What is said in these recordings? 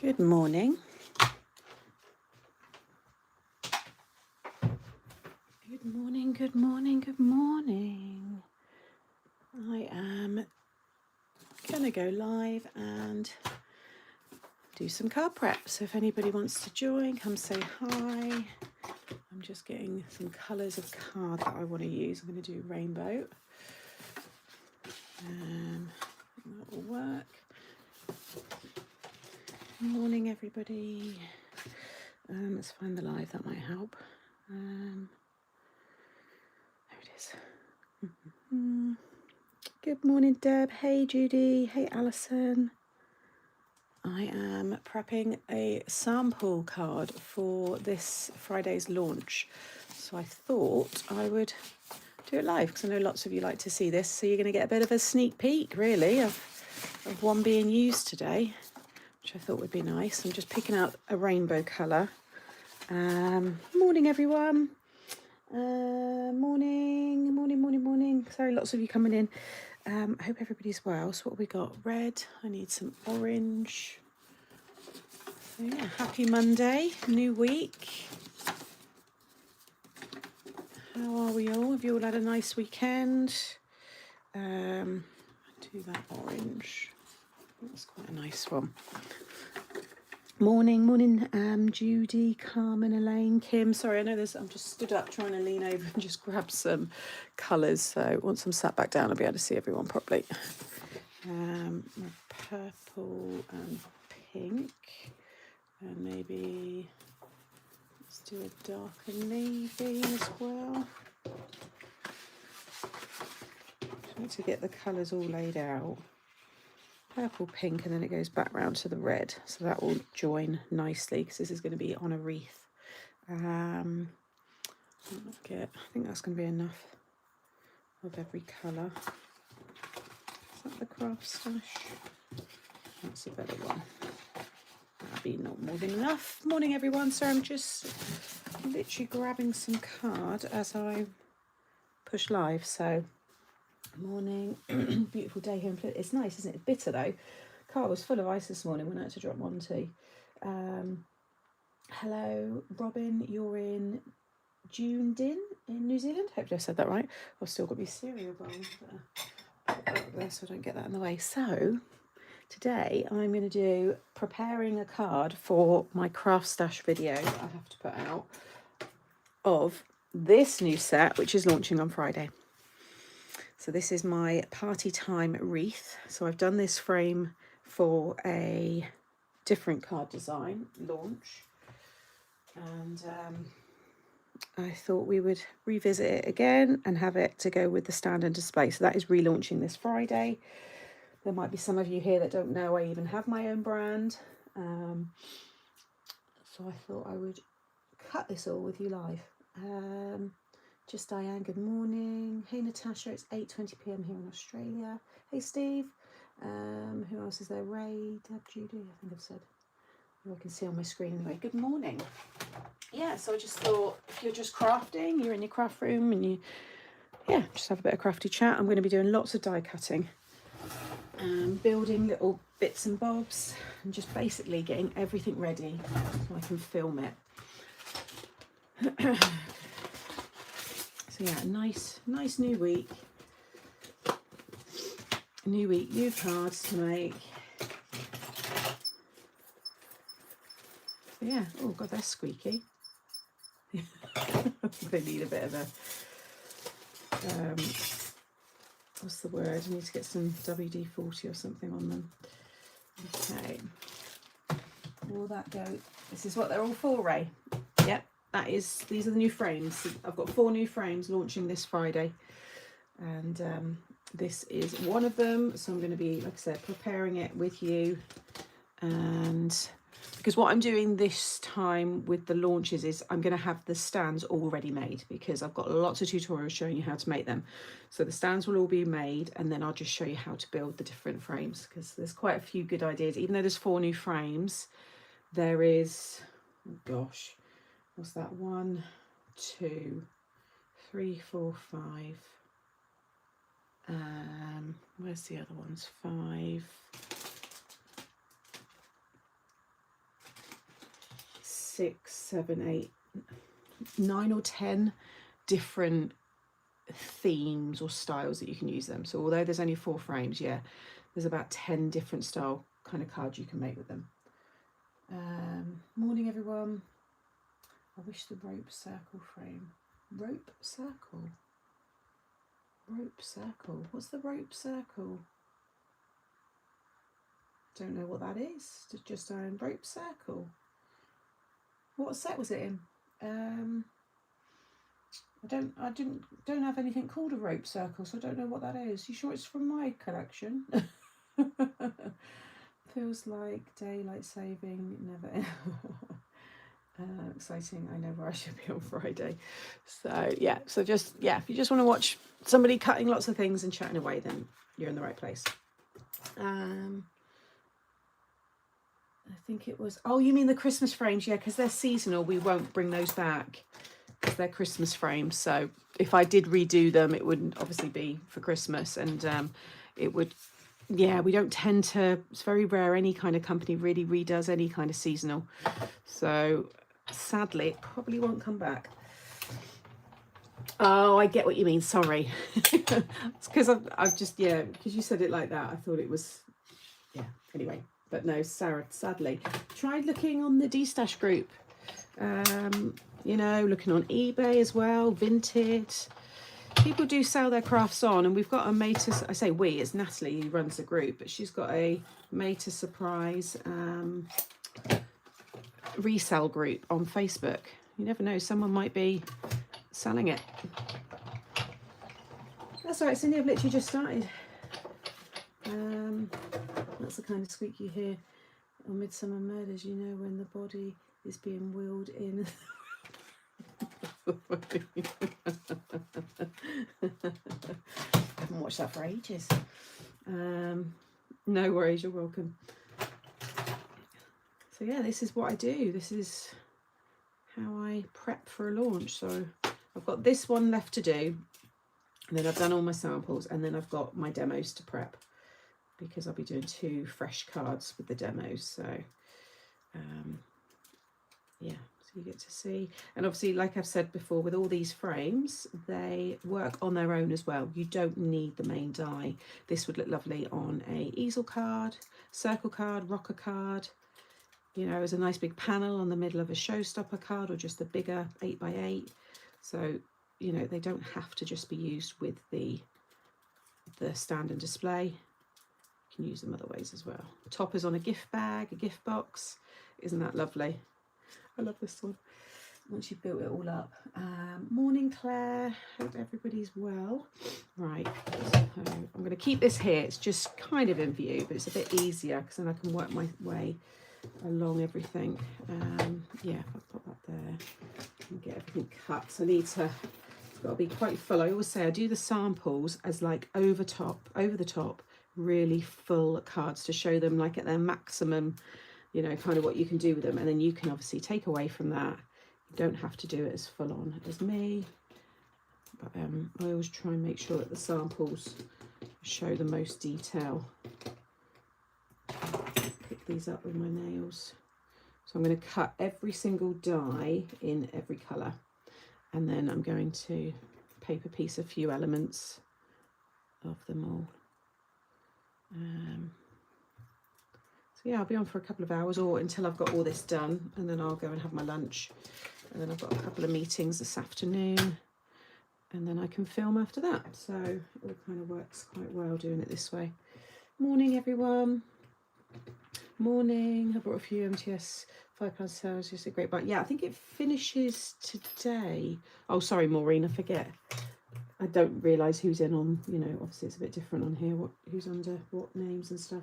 Good morning. Good morning, good morning, good morning. I am going to go live and do some card prep. So if anybody wants to join, come say hi. I'm just getting some colours of card that I want to use. I'm going to do rainbow. That will work. Good morning, everybody. Let's find the live, that might help. There it is. Good morning, Deb. Hey, Judy. Hey, Alison. I am prepping a sample card for this Friday's launch. So I thought I would do it live because I know lots of you like to see this. So you're going to get a bit of a sneak peek, really, of one being used today, which I thought would be nice. I'm just picking out a rainbow colour. Morning, everyone. Morning. Sorry, lots of you coming in. I hope everybody's well. So what have we got? Red. I need some orange. So yeah, happy Monday, new week. How are we all? Have you all had a nice weekend? Do that orange. That's quite a nice one. Morning, Judy, Carmen, Elaine, Kim. Sorry, I know this. I'm just stood up trying to lean over and just grab some colours. So once I'm sat back down, I'll be able to see everyone properly. Purple and pink, and maybe let's do a darker navy as well. Trying to get the colours all laid out. Purple, pink, and then it goes back round to the red, so that will join nicely because this is going to be on a wreath. I think that's going to be enough of every colour. Is that the craft stash? That's a better one. That'll be not more than enough. Morning, everyone. So I'm just literally grabbing some card as I push live. So morning. Beautiful day here in Plymouth. It's nice, isn't it? It's bitter though. Car was full of ice this morning when I had to drop one tea. Hello, Robin. You're in Dunedin in New Zealand. Hopefully I said that right. I've still got my cereal bowl there so I don't get that in the way. So today I'm going to do preparing a card for my craft stash video that I have to put out of this new set, which is launching on Friday. So this is my party time wreath. So I've done this frame for a different card design launch. And I thought we would revisit it again and have it to go with the stand and display. So that is relaunching this Friday. There might be some of you here that don't know I even have my own brand. So I thought I would cut this all with you live. Just Diane, good morning. Hey Natasha, it's 8:20 p.m. here in Australia. Hey Steve. Who else is there? Ray, Deb, Judy, I think I've said. I can see on my screen anyway. Good morning. Yeah, so I just thought if you're just crafting, you're in your craft room and you, just have a bit of crafty chat. I'm going to be doing lots of die cutting, building little bits and bobs, and just basically getting everything ready so I can film it. So yeah, nice new week. New week, new cards to make. So yeah, oh god, they're squeaky. They need a bit of a, what's the word? I need to get some WD-40 or something on them. Okay. Will that go? This is what they're all for, Ray. Yep. These are the new frames. I've got 4 new frames launching this Friday, and this is one of them. So I'm going to be, like I said, preparing it with you, and because what I'm doing this time with the launches is I'm going to have the stands already made because I've got lots of tutorials showing you how to make them. So the stands will all be made, and then I'll just show you how to build the different frames because there's quite a few good ideas. Even though there's 4 new frames, there is, oh gosh, what's that? 1, 2, 3, 4, 5. Where's the other ones? 5. 6, 7, 8, 9 or 10 different themes or styles that you can use them. So although there's only 4 frames, yeah, there's about 10 different style kind of cards you can make with them. Morning everyone. I wish the rope circle frame. Rope circle? Rope circle. What's the rope circle? Don't know what that is. Just rope circle. What set was it in? I don't have anything called a rope circle, so I don't know what that is. You sure it's from my collection? Feels like daylight saving, never. Exciting. I know where I should be on Friday. So yeah, if you just want to watch somebody cutting lots of things and chatting away, then you're in the right place. I think it was, oh, you mean the Christmas frames? Yeah, because they're seasonal. We won't bring those back because they're Christmas frames. So if I did redo them, it wouldn't obviously be for Christmas, and it would, yeah, we don't tend to, it's very rare any kind of company really redoes any kind of seasonal. So sadly, it probably won't come back. Oh, I get what you mean. Sorry. It's because I've just, yeah, because you said it like that. I thought it was, yeah, anyway. But no, Sarah, sadly. Tried looking on the D-Stash group. You know, looking on eBay as well, Vinted. People do sell their crafts on, and we've got a made to, I say we, it's Natalie who runs the group, but she's got a made to surprise resell group on Facebook. You never know, someone might be selling it. That's all right, Cindy, I've literally just started. That's the kind of squeak you hear on Midsummer Murders, you know, when the body is being wheeled in. I haven't watched that for ages. No worries, you're welcome. So yeah, this is what I do. This is how I prep for a launch. So I've got this one left to do, and then I've done all my samples, and then I've got my demos to prep, because I'll be doing 2 fresh cards with the demos. So yeah, so you get to see. And obviously, like I've said before, with all these frames, they work on their own as well. You don't need the main die. This would look lovely on a easel card, circle card, rocker card, you know, as a nice big panel on the middle of a showstopper card, or just a bigger 8x8. So, you know, they don't have to just be used with the stand and display. You can use them other ways as well. Toppers on a gift bag, a gift box. Isn't that lovely? I love this one. Once you've built it all up. Morning, Claire. Hope everybody's well. Right, so I'm going to keep this here. It's just kind of in view, but it's a bit easier because then I can work my way along everything. Yeah, I'll put that there and get everything cut. So I need to, it's got to be quite full. I always say I do the samples as like over the top, really full cards to show them like at their maximum, you know, kind of what you can do with them. And then you can obviously take away from that. You don't have to do it as full on as me. But I always try and make sure that the samples show the most detail. Pick these up with my nails. So I'm going to cut every single die in every colour. And then I'm going to paper piece a few elements of them all. So yeah, I'll be on for a couple of hours, or until I've got all this done, and then I'll go and have my lunch. And then I've got a couple of meetings this afternoon, and then I can film after that. So it all kind of works quite well doing it this way. Morning, everyone. Morning. I brought a few MTS £5 sales. Just a great buy. Yeah, I think it finishes today. Oh, sorry, Maureen, I forget. I don't realise who's in on, you know, obviously it's a bit different on here, who's under what names and stuff.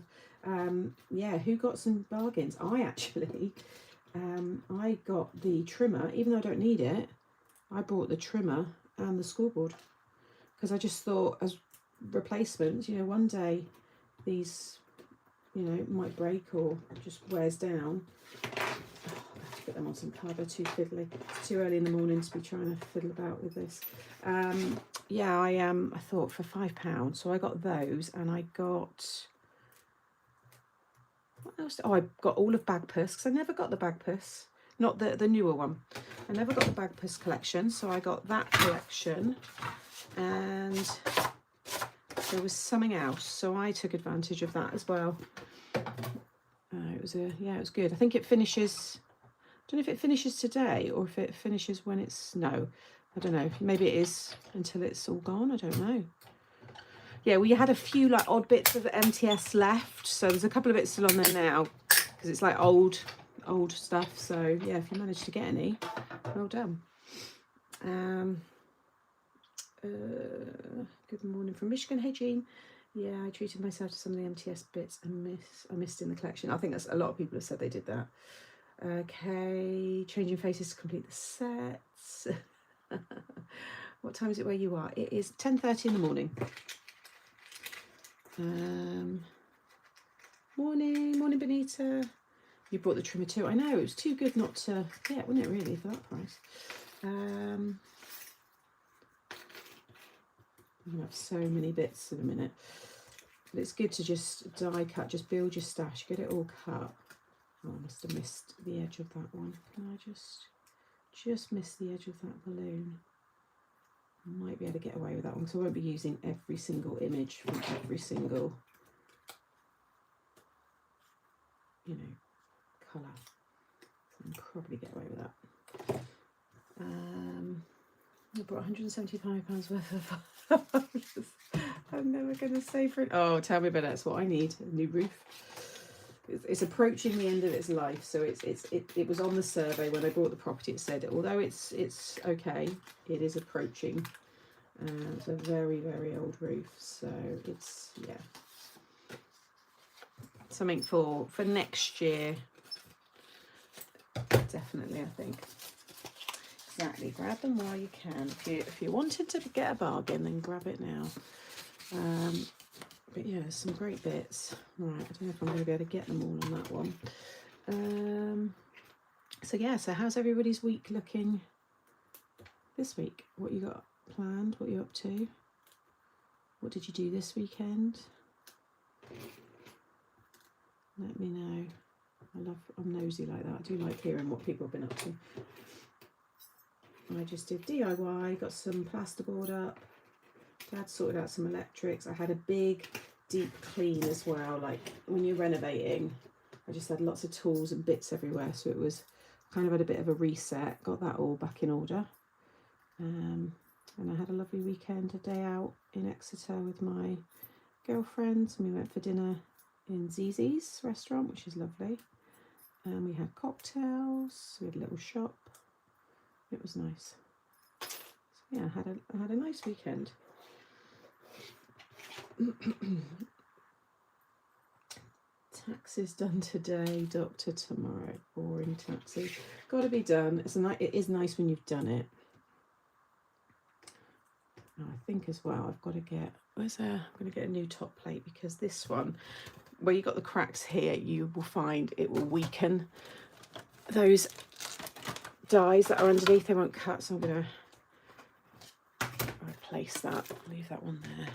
Yeah, who got some bargains? I actually, I got the trimmer, even though I don't need it. I bought the trimmer and the scoreboard because I just thought as replacements, you know, one day these, you know, might break or just wears down. Put them on some card, they're too fiddly. It's too early in the morning to be trying to fiddle about with this. Yeah, I thought for £5, so I got those, and I got, what else? Oh, I got all of Bagpuss, because I never got the Bagpuss. not the newer one. I never got the Bagpuss collection, so I got that collection, and there was something else, so I took advantage of that as well. It was good. I think it finishes, I don't know if it finishes today or if it finishes when it's, no, I don't know, maybe it is until it's all gone, I don't know. Yeah, we had a few like odd bits of MTS left, so there's a couple of bits still on there now because it's like old stuff. So yeah, if you managed to get any, well done. Good morning from Michigan. Hey Jean. Yeah, I treated myself to some of the MTS bits I missed in the collection. I think that's a lot of people have said they did that. Okay, changing faces to complete the sets. What time is it where you are? It is 10:30 in the morning. Morning Benita. You brought the trimmer too. I know, it was too good not to get, wasn't it, really, for that price. I'm gonna have so many bits in a minute, but it's good to just die cut, just build your stash, get it all cut. Oh, I must have missed the edge of that one. Can I just miss the edge of that balloon? I might be able to get away with that one because I won't be using every single image from every single, you know, colour. So I can probably get away with that. I bought £175 worth of I'm never going to say for it. Oh, tell me about it. That's what I need. A new roof. It's approaching the end of its life, so it was on the survey when I bought the property. It said although it's okay, it is approaching. It's a very, very old roof, so it's, yeah, something for next year, definitely. I think exactly. Grab them while you can. If you wanted to get a bargain, then grab it now. But yeah, there's some great bits. Right, I don't know if I'm going to be able to get them all on that one. So yeah, so how's everybody's week looking this week? What you got planned? What you up to? What did you do this weekend? Let me know. I'm nosy like that. I do like hearing what people have been up to. I just did DIY, got some plasterboard up. Dad sorted out some electrics. I had a big deep clean as well. Like when you're renovating, I just had lots of tools and bits everywhere, so it was kind of had a bit of a reset. Got that all back in order, and I had a lovely weekend, a day out in Exeter with my girlfriends, and we went for dinner in Sizzix restaurant, which is lovely, and we had cocktails, we had a little shop. It was nice. So yeah, I had a nice weekend. Taxes done today, doctor tomorrow. Boring taxes. Got to be done. It is nice when you've done it. Oh, I think as well I've got to get, I'm going to get a new top plate, because this one, where you got the cracks here, you will find it will weaken those dies that are underneath. They won't cut, so I'm going to replace that. Leave that one there.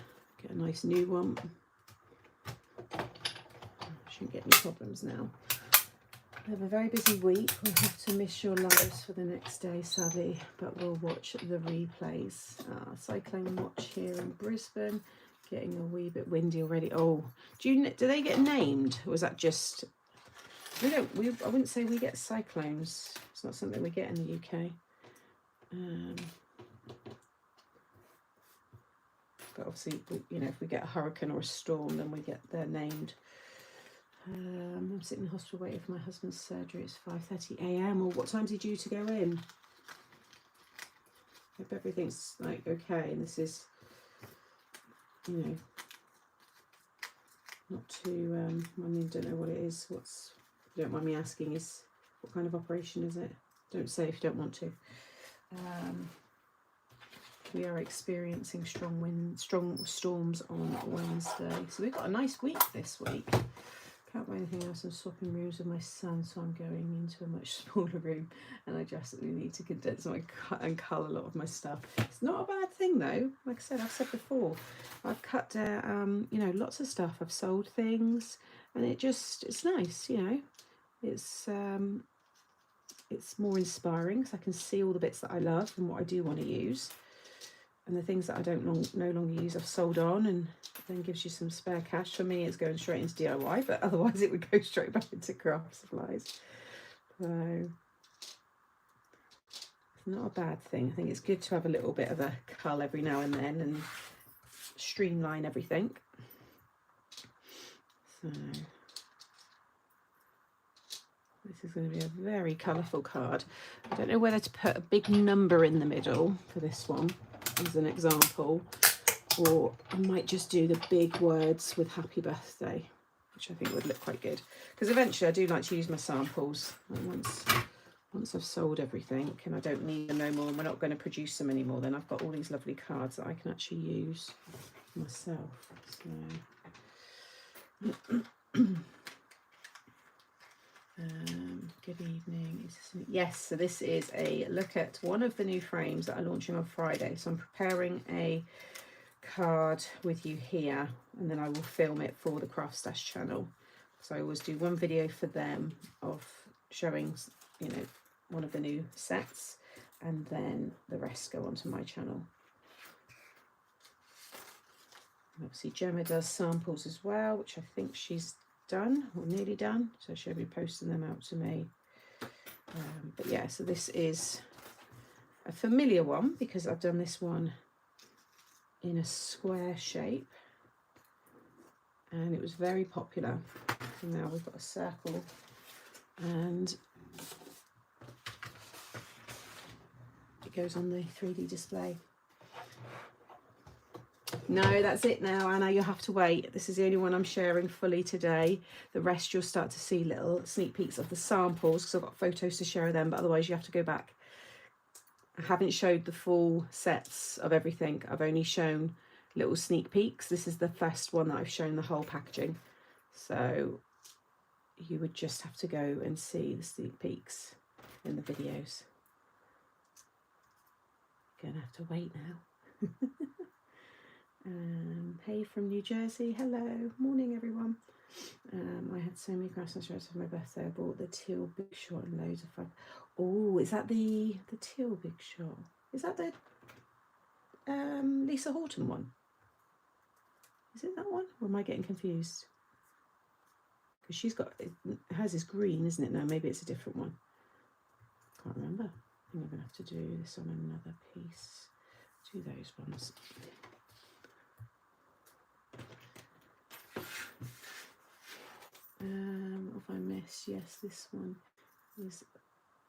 Get a nice new one. Shouldn't get any problems now. I have a very busy week. We'll have to miss your lives for the next day, Savvy, but we'll watch the replays. Cyclone watch here in Brisbane. Getting a wee bit windy already. Oh, do they get named, or is that just? I wouldn't say we get cyclones. It's not something we get in the UK. But obviously, you know, if we get a hurricane or a storm, then they're named. I'm sitting in the hospital waiting for my husband's surgery. It's 5:30 a.m. Or what time's he due to go in? Hope everything's like okay, and this is, you know, not too. I mean, don't know what it is. If you don't mind me asking, is what kind of operation is it? Don't say if you don't want to. We are experiencing strong storms on Wednesday, so we've got a nice week this week. Can't buy anything else. I'm swapping rooms with my son, so I'm going into a much smaller room, and I drastically need to condense and cull a lot of my stuff. It's not a bad thing though. Like I said, I've said before, I've cut down, you know, lots of stuff. I've sold things, and it's nice, you know. It's it's more inspiring because I can see all the bits that I love and what I do want to use, and the things that I no longer use I've sold on, and then gives you some spare cash. For me it's going straight into DIY, but otherwise it would go straight back into craft supplies. So it's not a bad thing. I think it's good to have a little bit of a cull every now and then and streamline everything. So this is going to be a very colourful card. I don't know whether to put a big number in the middle for this one as an example, or I might just do the big words with happy birthday, which I think would look quite good, because eventually I do like to use my samples. And once I've sold everything and I don't need them no more and we're not going to produce them anymore, then I've got all these lovely cards that I can actually use myself. So good evening. Yes, so this is a look at one of the new frames that are launching on Friday. So I'm preparing a card with you here, and then I will film it for the Craft Stash channel. So I always do one video for them of showing, you know, one of the new sets, and then the rest go onto my channel. And obviously Gemma does samples as well, which I think she's done or nearly done, so she'll be posting them out to me. But yeah, so this is a familiar one because I've done this one in a square shape and it was very popular. So now we've got a circle, and it goes on the 3D display. No, that's it now, Anna. You'll have to wait. This is the only one I'm sharing fully today. The rest you'll start to see little sneak peeks of the samples because I've got photos to share of them, but otherwise you have to go back. I haven't showed the full sets of everything. I've only shown little sneak peeks. This is the first one that I've shown the whole packaging. So you would just have to go and see the sneak peeks in the videos. Gonna have to wait now. Hey from New Jersey, hello, morning everyone. I had so many Christmas shirts for my birthday. I bought the teal Big Shot and loads of fun. Oh, is that the teal Big Shot? Is that the Lisa Horton one? Is it that one, or am I getting confused? Because she's got, hers is green, isn't it? No, maybe it's a different one. Can't remember. I think I'm gonna have to do this on another piece. Do those ones. If I miss, yes, this one is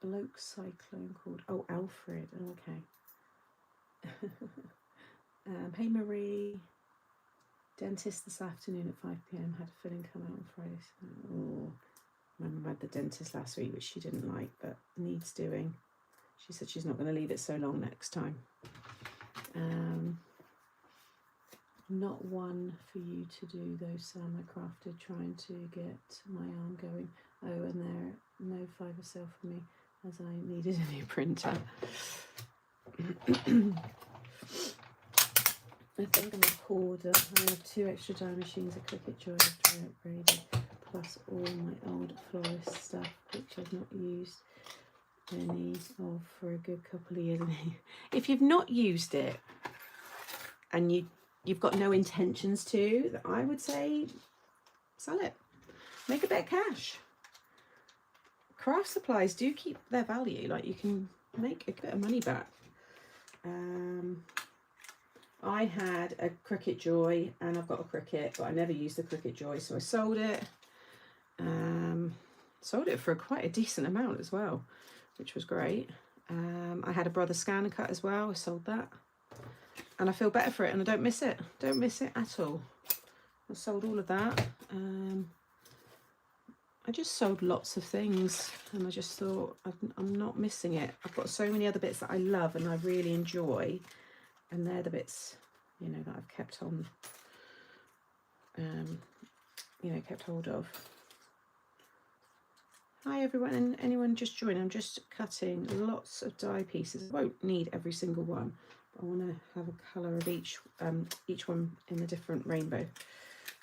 Bloke Cyclone called, oh, Alfred, okay. Hey Marie, dentist this afternoon at 5 PM, had a filling come out on Friday. Oh, my mum had the dentist last week, which she didn't like, but needs doing. She said she's not going to leave it so long next time. Not one for you to do those, Sam. I crafted trying to get my arm going. Oh, and there, no fiver sale for me as I needed a new printer. I think I'm a hoarder. I have 2 extra die machines, a Cricut Joy after I upgraded, plus all my old florist stuff, which I've not used any of for a good couple of years. If you've not used it and you've got no intentions to, I would say sell it, make a bit of cash. Craft supplies do keep their value, like you can make a bit of money back. I had a Cricut Joy and I've got a Cricut, but I never used the Cricut Joy, so I sold it. Sold it for quite a decent amount as well, which was great. I had a Brother Scan Cut as well. I sold that. And I feel better for it, and I don't miss it. Don't miss it at all. I sold all of that. I just sold lots of things, and I just thought I'm not missing it. I've got so many other bits that I love and I really enjoy, and they're the bits, you know, that I've kept on, you know, kept hold of. Hi everyone, and anyone just joined. I'm just cutting lots of die pieces. I won't need every single one. I want to have a colour of each one in a different rainbow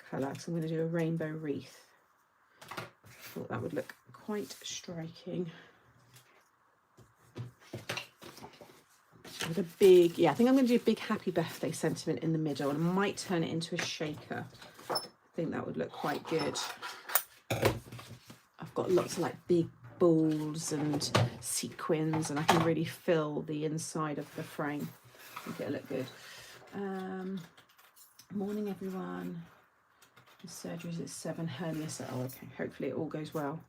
colour. So I'm going to do a rainbow wreath. I thought that would look quite striking. with a big, yeah, I think I'm going to do a big happy birthday sentiment in the middle, and I might turn it into a shaker. I think that would look quite good. I've got lots of like big balls and sequins, and I can really fill the inside of the frame. I think it'll look good. Morning everyone. The surgery's at 7, hernia set. Oh, okay, hopefully it all goes well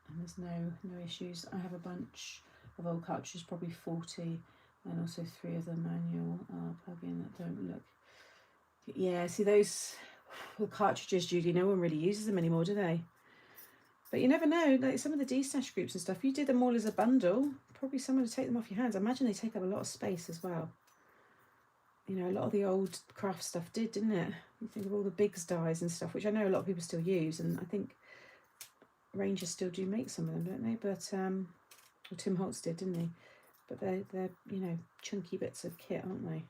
and there's no issues. I have a bunch of old cartridges, probably 40, and also 3 of them manual plug-in that don't look. Yeah, see those the cartridges, Judy, no one really uses them anymore, do they? But you never know, like some of the destash groups and stuff, you did them all as a bundle, probably someone would take them off your hands. I imagine they take up a lot of space as well. You know, a lot of the old craft stuff didn't it? You think of all the Biggs dies and stuff, which I know a lot of people still use, and I think Rangers still do make some of them, don't they? But well, Tim Holtz did, didn't he? But they're you know, chunky bits of kit, aren't they?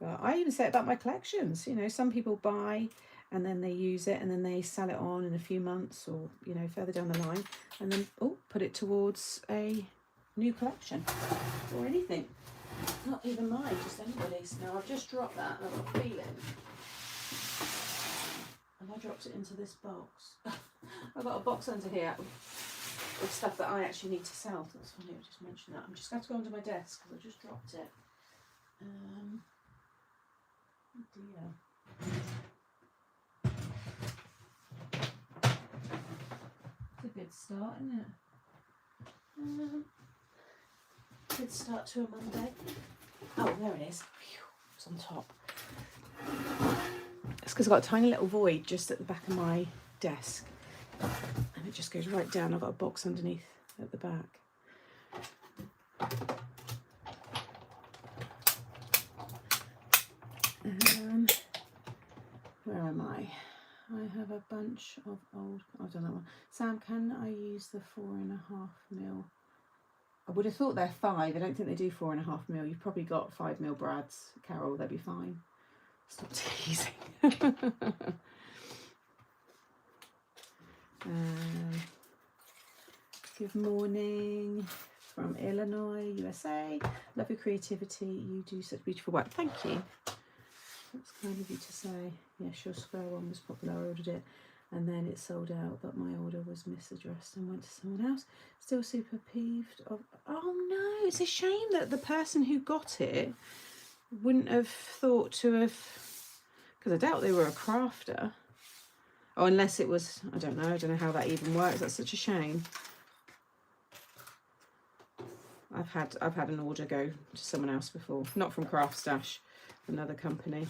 But I even say it about my collections. You know, some people buy and then they use it and then they sell it on in a few months, or you know, further down the line, and then put it towards a new collection or anything. Not even mine, just anybody's. Now I've just dropped that, and I've got a feeling. And I dropped it into this box. I've got a box under here with stuff that I actually need to sell. That's funny, I just mentioned that. I'm just going to go under my desk because I just dropped it. Oh dear. It's a good start, isn't it? Good start to a Monday. Oh, there it is. Phew, it's on top. It's because I've got a tiny little void just at the back of my desk, and it just goes right down. I've got a box underneath at the back. Where am I? I have a bunch of old. I've done that one. Sam, can I use the 4.5mm? I would have thought they're 5. I don't think they do 4.5mm. You've probably got 5mm brads, Carol. They'll be fine. Stop teasing. Good morning from Illinois, USA. Love your creativity. You do such beautiful work. Thank you. That's kind of you to say. Yeah, sure, square one was popular. I ordered it and then it sold out, but my order was misaddressed and went to someone else. Still super peeved. Oh no, it's a shame that the person who got it wouldn't have thought to have, because I doubt they were a crafter. Oh, unless it was, I don't know how that even works. That's such a shame. I've had an order go to someone else before, not from Craft Stash, another company.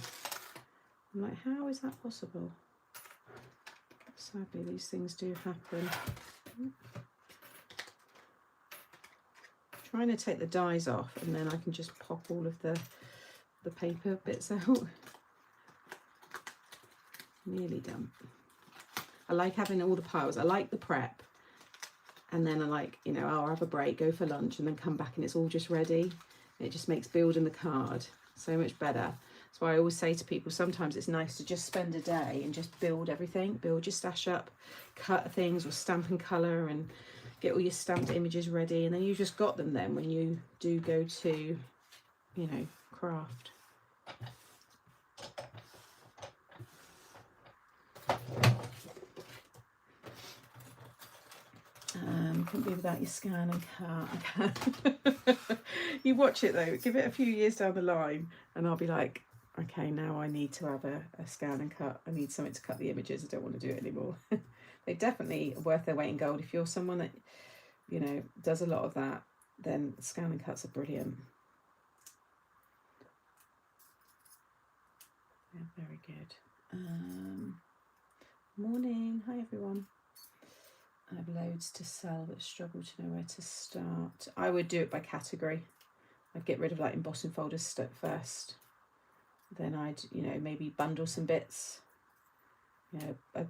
I'm like, how is that possible? Sadly, these things do happen. Trying to take the dies off, and then I can just pop all of the paper bits out. Nearly done. I like having all the piles. I like the prep, and then I like, you know, I'll have a break, go for lunch, and then come back and it's all just ready. It just makes building the card so much better. That's why I always say to people, sometimes it's nice to just spend a day and just build everything, build your stash up, cut things or stamp and colour and get all your stamped images ready, and then you just got them then when you do go to, you know, craft. Couldn't be without your scan and cut. You watch it though, give it a few years down the line and I'll be like, okay, now I need to have a scan and cut. I need something to cut the images. I don't want to do it anymore. They're definitely worth their weight in gold. If you're someone that, you know, does a lot of that, then scan and cuts are brilliant. Yeah, very good. Morning. Hi everyone. I have loads to sell but struggle to know where to start. I would do it by category. I'd get rid of like embossing folders first. Then I'd, you know, maybe bundle some bits. You know, I'd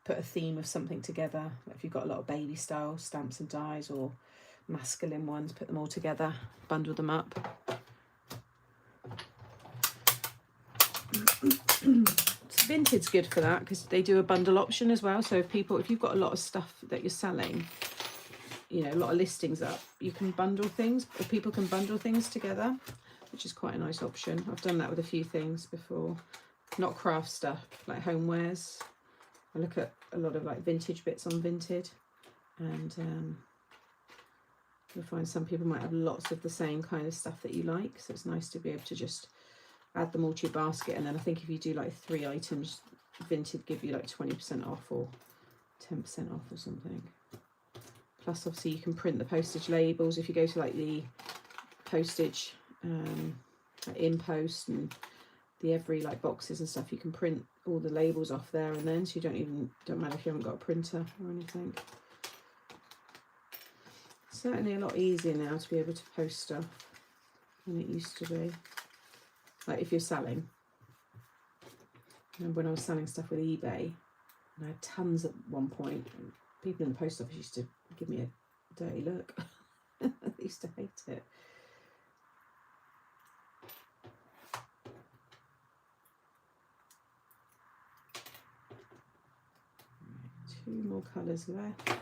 put a theme of something together. If you've got a lot of baby style stamps and dies or masculine ones, put them all together, bundle them up. Vinted's good for that because they do a bundle option as well. So if you've got a lot of stuff that you're selling, you know, a lot of listings up, you can bundle things, or people can bundle things together, which is quite a nice option. I've done that with a few things before, not craft stuff, like homewares. I look at a lot of like vintage bits on Vinted, and you'll find some people might have lots of the same kind of stuff that you like, so it's nice to be able to just add them all to your basket. And then I think if you do like 3 items, Vinted give you like 20% off or 10% off or something. Plus obviously you can print the postage labels if you go to like the postage like InPost and the Every like boxes and stuff, you can print all the labels off there and then, so you don't matter if you haven't got a printer or anything. Certainly a lot easier now to be able to post stuff than it used to be. Like if you're selling. I remember when I was selling stuff with eBay, and I had tons at one point, and people in the post office used to give me a dirty look. I used to hate it. Two more colours left.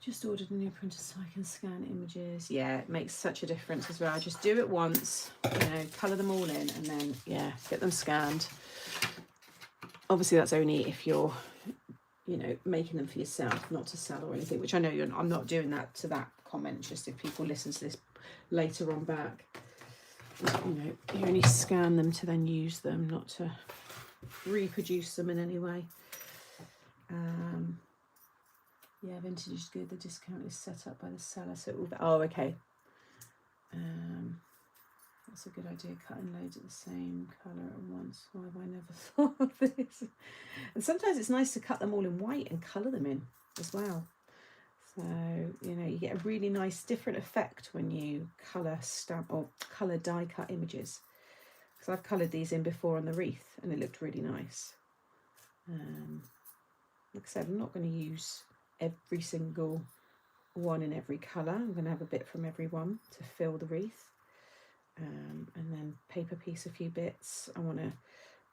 Just ordered a new printer so I can scan images. Yeah, it makes such a difference as well. Just do it once, you know, colour them all in, and then, yeah, get them scanned. Obviously, that's only if you're, you know, making them for yourself, not to sell or anything, which I know I'm not doing that to that comment, just if people listen to this later on back. You know, you only scan them to then use them, not to reproduce them in any way. Yeah, vintage is good. The discount is set up by the seller, so it will be, oh, okay. That's a good idea, cutting loads of the same colour at once. Why have I never thought of this? And sometimes it's nice to cut them all in white and colour them in as well. So, you know, you get a really nice different effect when you colour stamp or colour die cut images. Because I've coloured these in before on the wreath and it looked really nice. Like I said, I'm not going to use every single one in every colour. I'm going to have a bit from every one to fill the wreath, and then paper piece a few bits.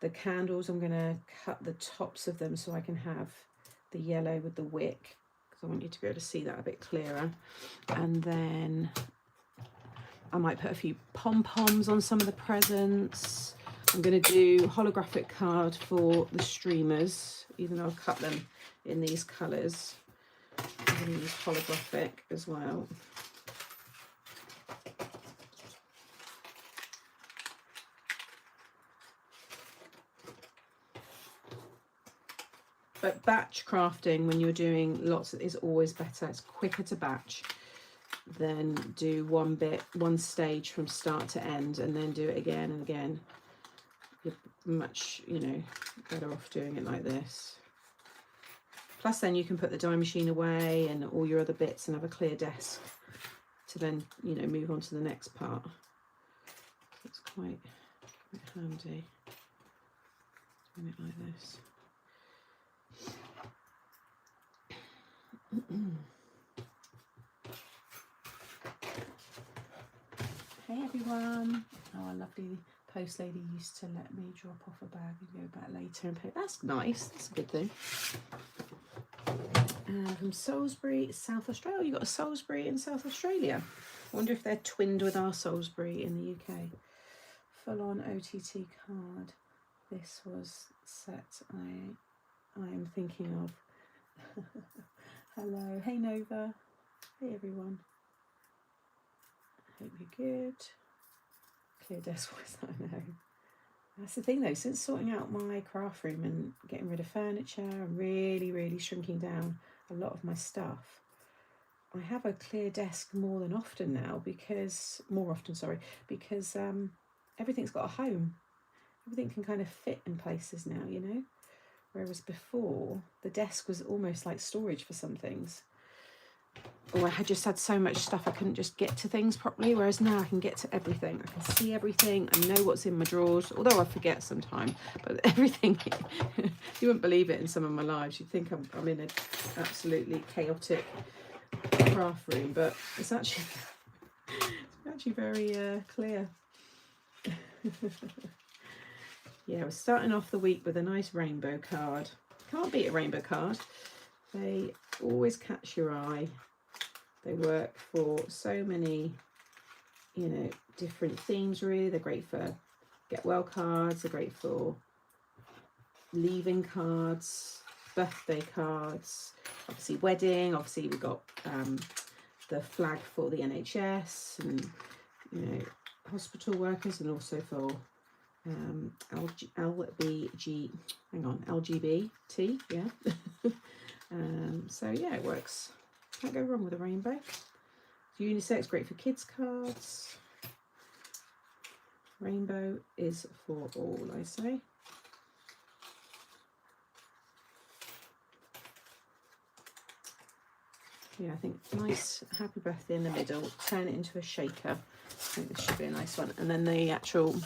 The candles, I'm going to cut the tops of them so I can have the yellow with the wick, because I want you to be able to see that a bit clearer. And then I might put a few pom-poms on some of the presents. I'm going to do holographic card for the streamers, even though I've cut them in these colours. I'm going to use holographic as well. But batch crafting, when you're doing lots, is always better. It's quicker to batch than do one stage from start to end and then do it again and again. You're much, you know, better off doing it like this. Plus then you can put the die machine away and all your other bits and have a clear desk to then, you know, move on to the next part. It's quite handy doing it like this. Hey everyone. Oh, our lovely post lady used to let me drop off a bag and go back later and pay. That's nice. That's a good thing. From Salisbury, South Australia. Oh, you got a Salisbury in South Australia. I wonder if they're twinned with our Salisbury in the UK. Full on OTT card. This was set I am thinking of. Hello. Hey Nova. Hey everyone. Hope you're good. Clear desk voice, I know. That's the thing though, since sorting out my craft room and getting rid of furniture and really shrinking down a lot of my stuff, I have a clear desk more often now because everything's got a home. Everything can kind of fit in places now, you know? Whereas before, the desk was almost like storage for some things. Or I had just had so much stuff I couldn't just get to things properly, whereas now I can get to everything. I can see everything, I know what's in my drawers, although I forget sometimes, but everything, you wouldn't believe it in some of my lives. You'd think I'm in an absolutely chaotic craft room, but it's actually very clear. Yeah, we're starting off the week with a nice rainbow card. Can't beat a rainbow card. They always catch your eye. They work for so many, you know, different themes really. They're great for get well cards, they're great for leaving cards, birthday cards, obviously wedding, obviously we've got the flag for the NHS and, you know, hospital workers, and also for LGBT, yeah. So yeah, it works. Can't go wrong with a rainbow. Unisex, great for kids cards. Rainbow is for all, I say. Yeah, I think nice happy birthday in the middle, turn it into a shaker. I think this should be a nice one. And then the actual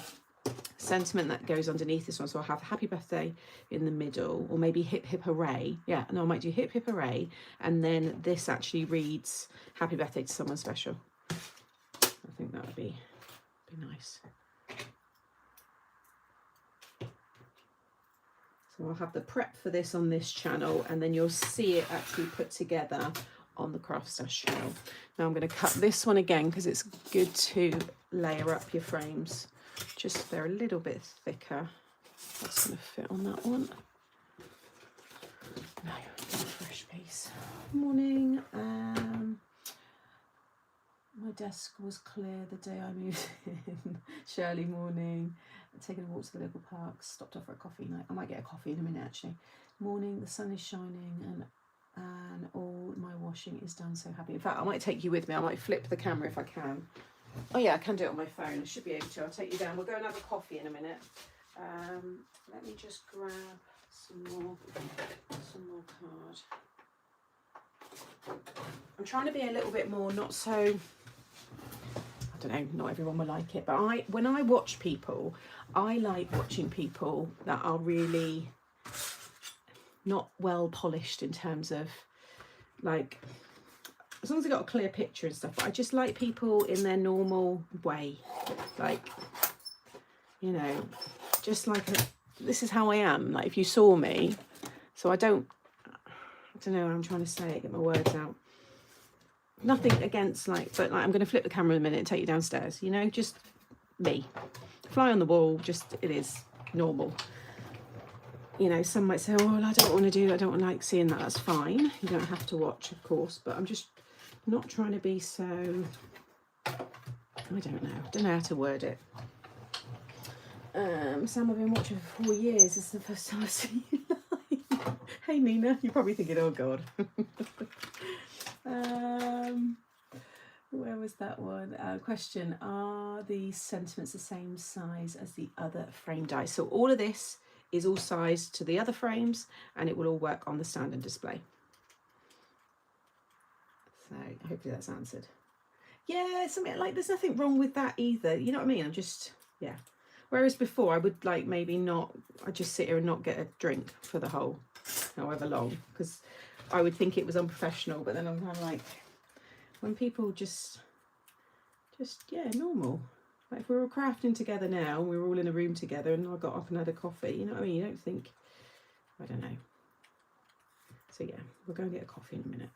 sentiment that goes underneath this one, so I'll have happy birthday in the middle, or maybe hip hip hooray. Yeah, no, I might do hip hip hooray, and then this actually reads happy birthday to someone special. I think that would be nice. So I'll have the prep for this on this channel, and then you'll see it actually put together on the Craft Stash channel. Now I'm going to cut this one again because it's good to layer up your frames. Just they're a little bit thicker. That's going to fit on that one. No, a fresh piece. Morning. My desk was clear the day I moved in. Shirley, morning. Taking a walk to the local park. Stopped off for a coffee night. I might get a coffee in a minute actually. Morning. The sun is shining and all my washing is done. So happy. In fact, I might take you with me. I might flip the camera if I can. Oh yeah, I can do it on my phone. I should be able to. I'll take you down. We'll go and have a coffee in a minute. Let me just grab some more card. I'm trying to be a little bit more, not so, I don't know, not everyone will like it, but when I watch people, I like watching people that are really not well polished in terms of, like, as long as they've got a clear picture and stuff, but I just like people in their normal way, like, you know, just like this is how I am. Like if you saw me, so I don't know how I'm trying to say it, get my words out. Nothing against, like, but like I'm going to flip the camera in a minute and take you downstairs, you know, just me. Fly on the wall, just it is normal. You know, some might say, oh, well, I don't want to do, I don't like seeing that. That's fine. You don't have to watch, of course, but I'm just not trying to be so, I don't know how to word it. Sam, I've been watching for 4 years. This is the first time I've seen you live. Hey Nina, you're probably thinking, oh God. Where was that one? Question, are the sentiments the same size as the other frame dies? So all of this is all sized to the other frames and it will all work on the stand and display. So hopefully that's answered. Yeah, something like, there's nothing wrong with that either. You know what I mean? I'm just, yeah. Whereas before I would like maybe not, I'd just sit here and not get a drink for the whole however long, because I would think it was unprofessional, but then I'm kind of like, when people just yeah, normal. Like if we were crafting together now and we were all in a room together and I got up and had a coffee, you know what I mean? You don't think, I don't know. So yeah, we'll go and get a coffee in a minute.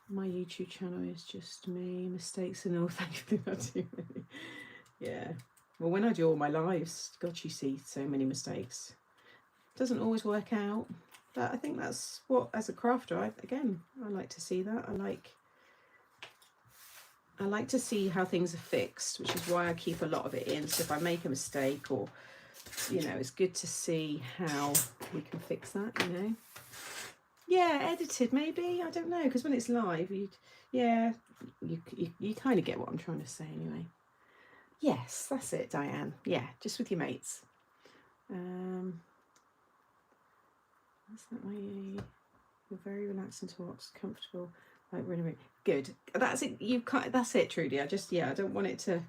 My YouTube channel is just me, mistakes and all. Thankfully not too many. Yeah. Well, when I do all my lives, God, you see so many mistakes. Doesn't always work out, but I think that's what, as a crafter, I like to see that. I like to see how things are fixed, which is why I keep a lot of it in. So if I make a mistake, or, you know, it's good to see how we can fix that, you know. Yeah, edited maybe, I don't know, because when it's live, you kind of get what I'm trying to say anyway. Yes, that's it, Diane. Yeah, just with your mates. That's not my, you're very relaxed and talks, comfortable, like we're in a room. Good. That's it. That's it, Trudy. I don't want it to.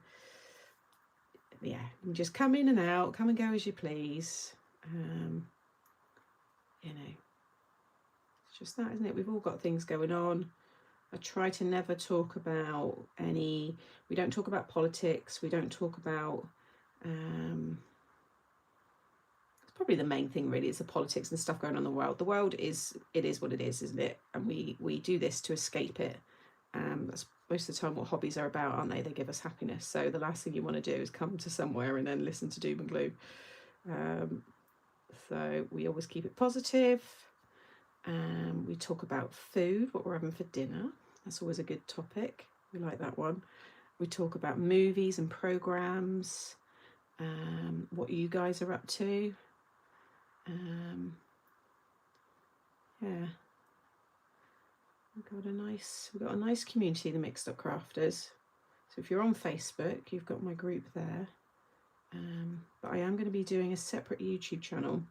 Yeah, you just come in and out, come and go as you please. You know. Just that, isn't it? We've all got things going on. I try to never talk about we don't talk about politics, we don't talk about, it's probably the main thing really, is the politics and stuff going on in the world. The world is what it is, isn't it? And we do this to escape it. That's most of the time what hobbies are about, aren't they? They give us happiness. So the last thing you want to do is come to somewhere and then listen to doom and gloom. So we always keep it positive. We talk about food, what we're having for dinner. That's always a good topic. We like that one. We talk about movies and programs, what you guys are up to. Yeah, we've got a nice community, the Mixed Up Crafters. So if you're on Facebook, you've got my group there. But I am going to be doing a separate YouTube channel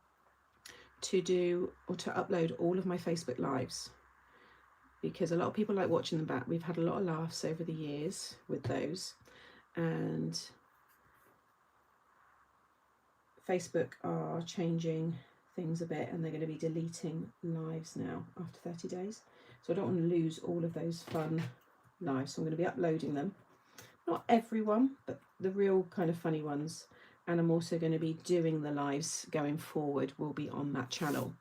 to upload all of my Facebook lives, because a lot of people like watching them back. We've had a lot of laughs over the years with those, and Facebook are changing things a bit, and they're going to be deleting lives now after 30 days. So I don't want to lose all of those fun lives, so I'm going to be uploading them. Not everyone, but the real kind of funny ones. And I'm also going to be doing the lives going forward will be on that channel.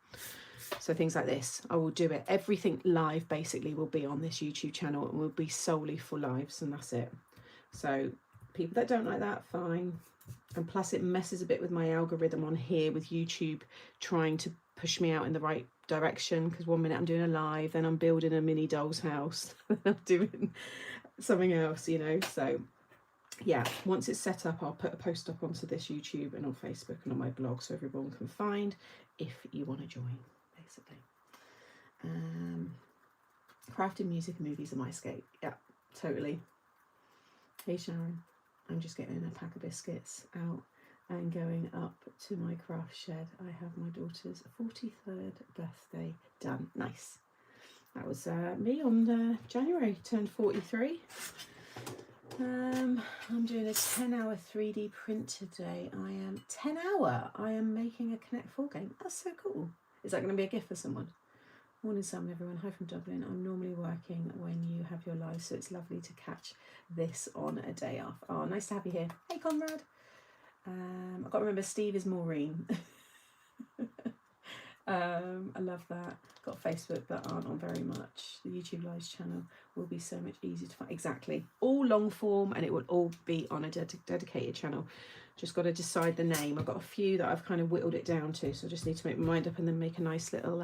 So things like this, I will do it. Everything live basically will be on this YouTube channel and will be solely for lives, and that's it. So people that don't like that, fine. And plus it messes a bit with my algorithm on here with YouTube trying to push me out in the right direction, because 1 minute I'm doing a live, then I'm building a mini doll's house, I'm doing something else, you know. So yeah, once it's set up, I'll put a post up onto this YouTube and on Facebook and on my blog, so everyone can find if you want to join, basically. Crafting, music and movies are my escape. Yeah, totally. Hey Sharon, I'm just getting a pack of biscuits out and going up to my craft shed. I have my daughter's 43rd birthday done. Nice. That was me on January, turned 43. I'm doing a 10-hour 3D print today. I am making a Connect 4 game. That's so cool. Is that going to be a gift for someone? Morning Sam, everyone. Hi from Dublin. I'm normally working when you have your live, so it's lovely to catch this on a day off. Oh, nice to have you here. Hey Conrad. I've got to remember Steve is Maureen. I love that. Got Facebook but aren't on very much. The YouTube Lives channel will be so much easier to find. Exactly. All long form, and it will all be on a dedicated channel. Just got to decide the name. I've got a few that I've kind of whittled it down to, so I just need to make my mind up and then make a nice little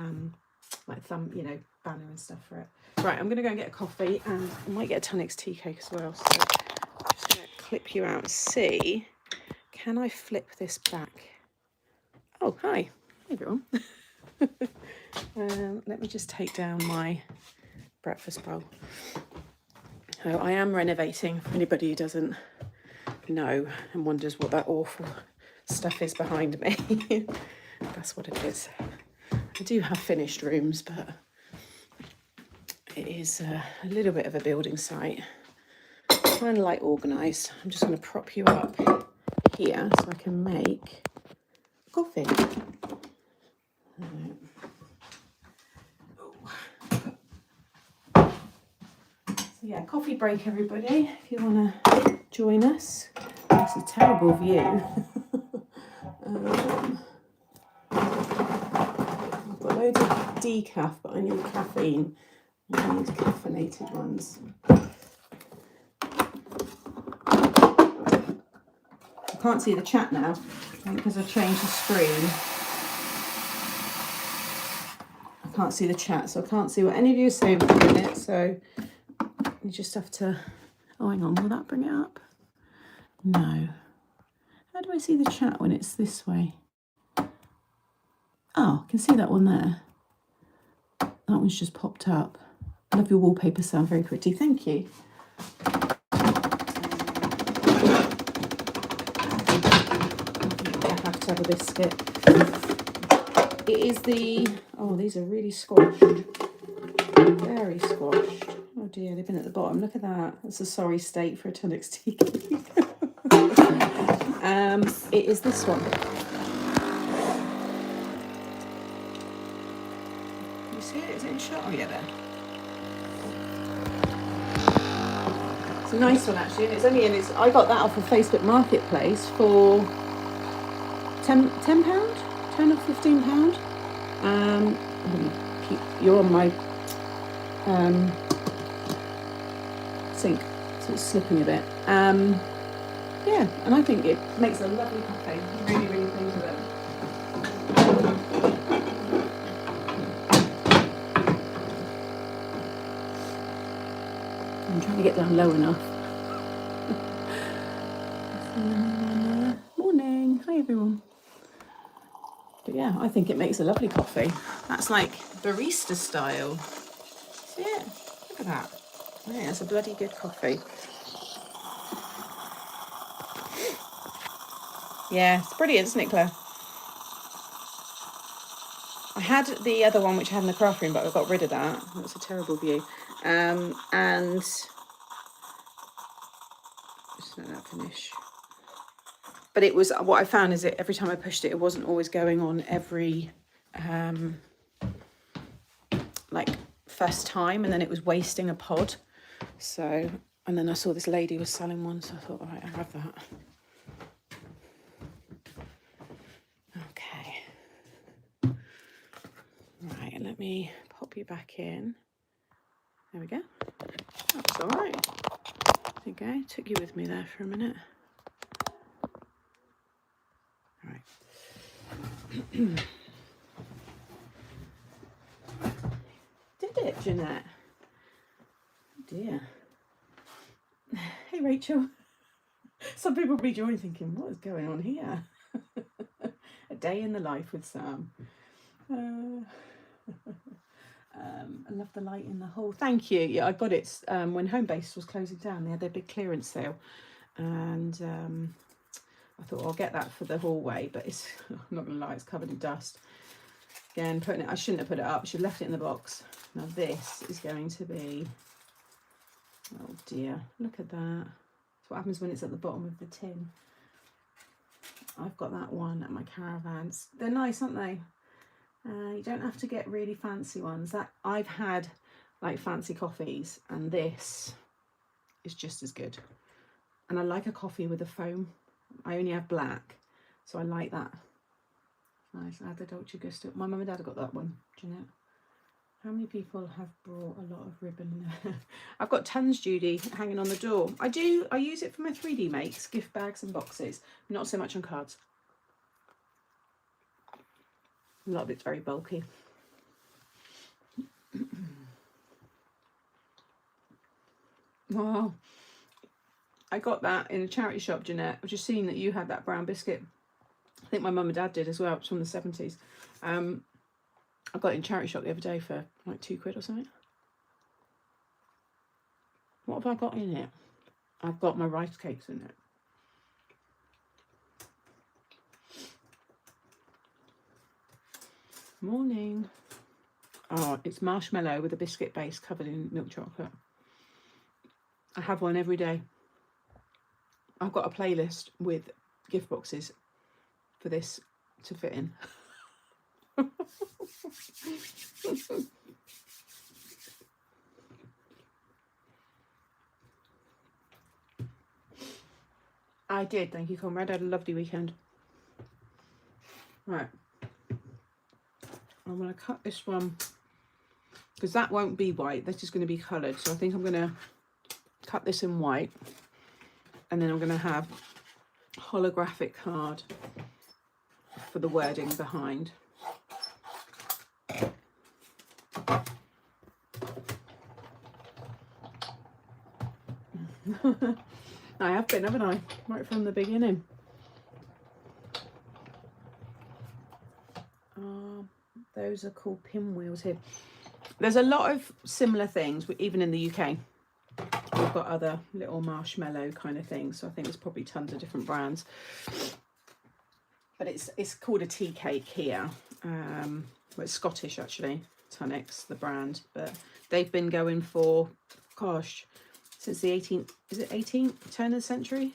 like thumb, you know, banner and stuff for it. Right, I'm going to go and get a coffee, and I might get a Tunix tea cake as well. So I'm just going to clip you out and see. Can I flip this back? Oh, hi. Hey, everyone. Let me just take down my breakfast bowl. So I am renovating, for anybody who doesn't know and wonders what that awful stuff is behind me. That's what it is. I do have finished rooms, but it is a little bit of a building site. Kind of like organised. I'm just going to prop you up here so I can make coffee. So yeah, coffee break everybody, if you want to join us. It's a terrible view. I've got loads of decaf, but I need caffeine. I need caffeinated ones. I can't see the chat now, because I've changed the screen. I can't see the chat, so I can't see what any of you are saying for a minute, so you just have to... Oh, hang on, will that bring it up? No. How do I see the chat when it's this way? Oh, I can see that one there. That one's just popped up. I love your wallpaper sound, very pretty. Thank you. I have to have a biscuit. It is the... Oh, these are really squashed. Very squashed. Oh dear, they've been at the bottom. Look at that. That's a sorry state for a Tunix tea cake. It is this one. Can you see it? Is it in shot? Oh yeah, there. It's a nice one actually, and it's only I got that off of Facebook Marketplace for £10, £10 or £15. You're on my sink, so it's slipping a bit. Yeah, and I think it makes a lovely coffee. I'm really, really pleased with it. I'm trying to get down low enough. Morning, hi everyone. But yeah, I think it makes a lovely coffee. That's like barista style. See it? Look at that. Yeah, it's a bloody good coffee. Yeah, it's brilliant, isn't it, Claire? I had the other one which I had in the craft room, but I got rid of that. That's a terrible view. And just let that finish. But it was, what I found is that every time I pushed it, it wasn't always going on every like first time, and then it was wasting a pod. So, and then I saw this lady was selling one, so I thought, all right, I'll have that. Okay. Right, let me pop you back in. There we go. That's all right. There you go. Took you with me there for a minute. All right. Did it, Jeanette? Oh dear. Hey, Rachel. Some people will be joining thinking, what is going on here? A day in the life with Sam. I love the light in the hall. Thank you. Yeah, I got it when Homebase was closing down. They had their big clearance sale, and I thought I'll get that for the hallway, but it's, I'm not gonna lie, it's covered in dust. Again, putting it, I shouldn't have put it up. I should have left it in the box. Now this is going to be, oh dear, look at that. That's what happens when it's at the bottom of the tin. I've got that one at my caravans. They're nice, aren't they? You don't have to get really fancy ones. That I've had like fancy coffees, and this is just as good. And I like a coffee with a foam. I only have black, so I like that. Nice. I had the Dolce Gusto. My mum and dad have got that one. Jeanette. How many people have brought a lot of ribbon? I've got tons, Judy, hanging on the door. I use it for my 3D makes, gift bags and boxes. Not so much on cards. A lot of it's very bulky. Wow. I got that in a charity shop, Jeanette. I've just seen that you had that brown biscuit. I think my mum and dad did as well. It's from the 70s. I got it in charity shop the other day for like £2 or something. What have I got in it? I've got my rice cakes in it. Morning. Oh, it's marshmallow with a biscuit base covered in milk chocolate. I have one every day. I've got a playlist with gift boxes for this to fit in. I did, thank you, comrade. I had a lovely weekend. Right. I'm going to cut this one because that won't be white. This is going to be coloured. So I think I'm going to cut this in white, and then I'm going to have holographic card for the wording behind. I have been, haven't I? Right from the beginning. Those are called pinwheels here. There's a lot of similar things, even in the UK. We've got other little marshmallow kind of things, so I think there's probably tons of different brands. But it's called a tea cake here. Well, it's Scottish actually, Tunnix, the brand, but they've been going for, gosh, since the 18th, is it 18th, turn of the century?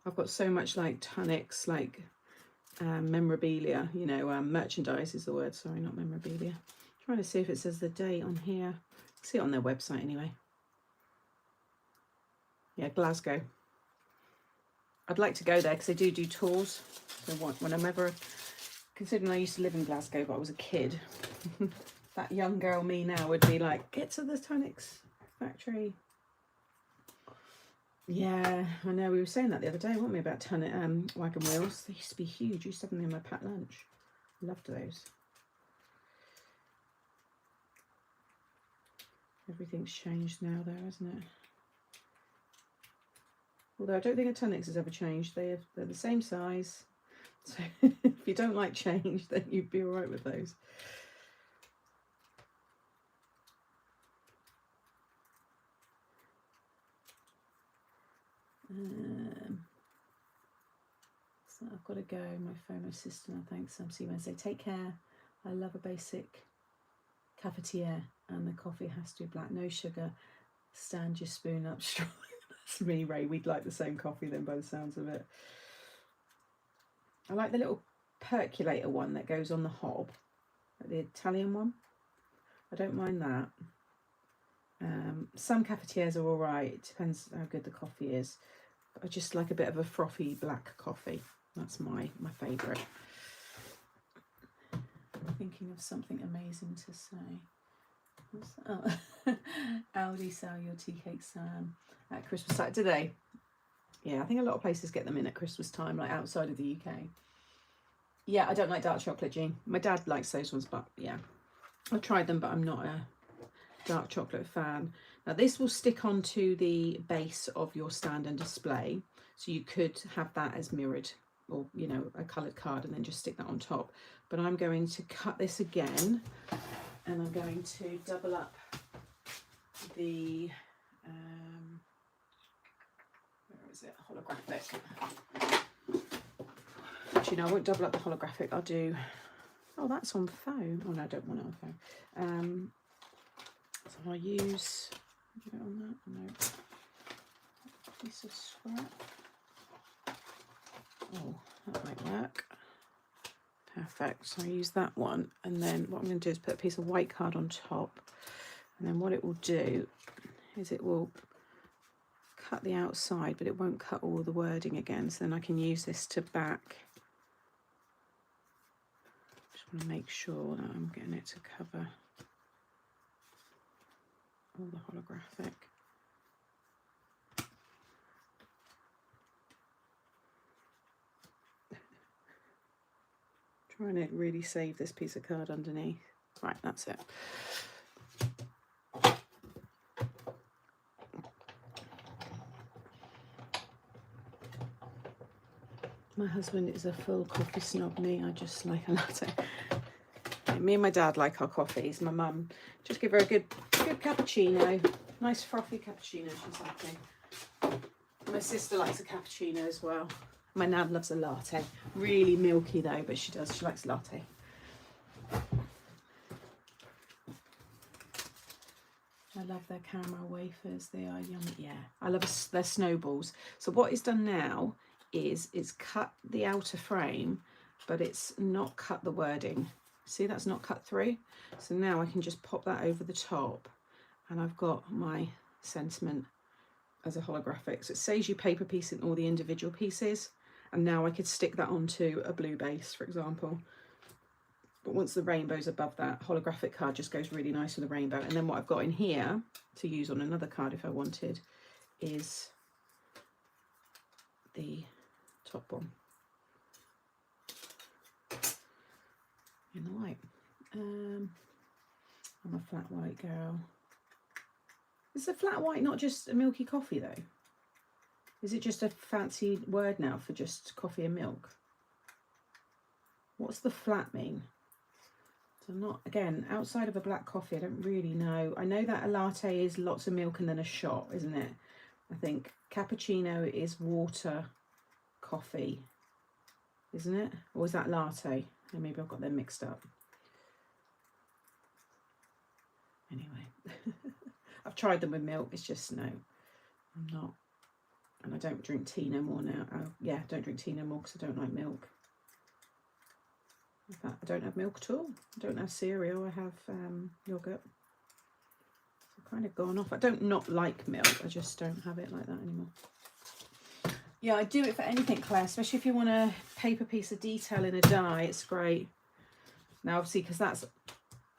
I've got so much like Tunnix, like memorabilia, you know, merchandise is the word, sorry, not memorabilia. I'm trying to see if it says the date on here. See it on their website anyway. Yeah, Glasgow. I'd like to go there because they do tours. So when I'm ever, considering I used to live in Glasgow, but I was a kid, that young girl me now would be like, get to the Tonics factory. Yeah, I know. We were saying that the other day, weren't we, about wagon wheels? They used to be huge. I used to have them in my packed lunch. Loved those. Everything's changed now, though, hasn't it? Although I don't think a Tonics has ever changed. They're the same size. So if you don't like change, then you'd be all right with those. So I've got to go. My phone assistant, thanks. See you Wednesday. Take care. I love a basic cafetiere, and the coffee has to be black, no sugar. Stand your spoon up strong. That's me, Ray. We'd like the same coffee then, by the sounds of it. I like the little percolator one that goes on the hob, like the Italian one. I don't mind that. Some cafetières are all right. It depends how good the coffee is. But I just like a bit of a frothy black coffee. That's my favourite. I'm thinking of something amazing to say. Oh. Aldi sell your tea cakes at Christmas time. Do they? Yeah, I think a lot of places get them in at Christmas time, like outside of the UK. Yeah, I don't like dark chocolate, Jean. My dad likes those ones, but yeah. I've tried them, but I'm not a dark chocolate fan. Now this will stick onto the base of your stand and display, so you could have that as mirrored, or you know, a coloured card, and then just stick that on top. But I'm going to cut this again, and I'm going to double up the where is it, holographic. Actually no, I won't double up the holographic. I'll do, oh, that's on foam. Oh no, I don't want it on foam. So I'll use, get it on that? No. Piece of scrap. Oh, that might work. Perfect. So I use that one, and then what I'm going to do is put a piece of white card on top, and then what it will do is it will cut the outside, but it won't cut all the wording again. So then I can use this to back. Just want to make sure that I'm getting it to cover all the holographic. Trying to really save this piece of card underneath. Right, that's it. My husband is a full coffee snob. Me, I just like a latte. Me and my dad like our coffees. My mum, just give her a good cappuccino. Nice frothy cappuccino, she's happy. My sister likes a cappuccino as well. My nan loves a latte. Really milky though, but she likes latte. I love their caramel wafers. They are yummy. Yeah, I love their snowballs. So what it's done now is it's cut the outer frame, but it's not cut the wording. See, that's not cut through. So now I can just pop that over the top, and I've got my sentiment as a holographic. So it saves you paper piecing all the individual pieces. And now I could stick that onto a blue base, for example. But once the rainbow's above that, holographic card just goes really nice with the rainbow. And then what I've got in here to use on another card if I wanted is the top one in the white. I'm a flat white girl. Is a flat white not just a milky coffee though? Is it just a fancy word now for just coffee and milk? What's the flat mean? So not, again, outside of a black coffee, I don't really know. I know that a latte is lots of milk and then a shot, isn't it? I think cappuccino is water, coffee, isn't it? Or is that latte? And maybe I've got them mixed up. Anyway, I've tried them with milk. It's just no, I'm not. And I don't drink tea no more now. Yeah, don't drink tea no more because I don't like milk. In fact, I don't have milk at all. I don't have cereal. I have yogurt. So kind of gone off. I don't not like milk, I just don't have it like that anymore. Yeah, I do it for anything, Claire, especially if you want a paper piece of detail in a die, it's great. Now obviously because that's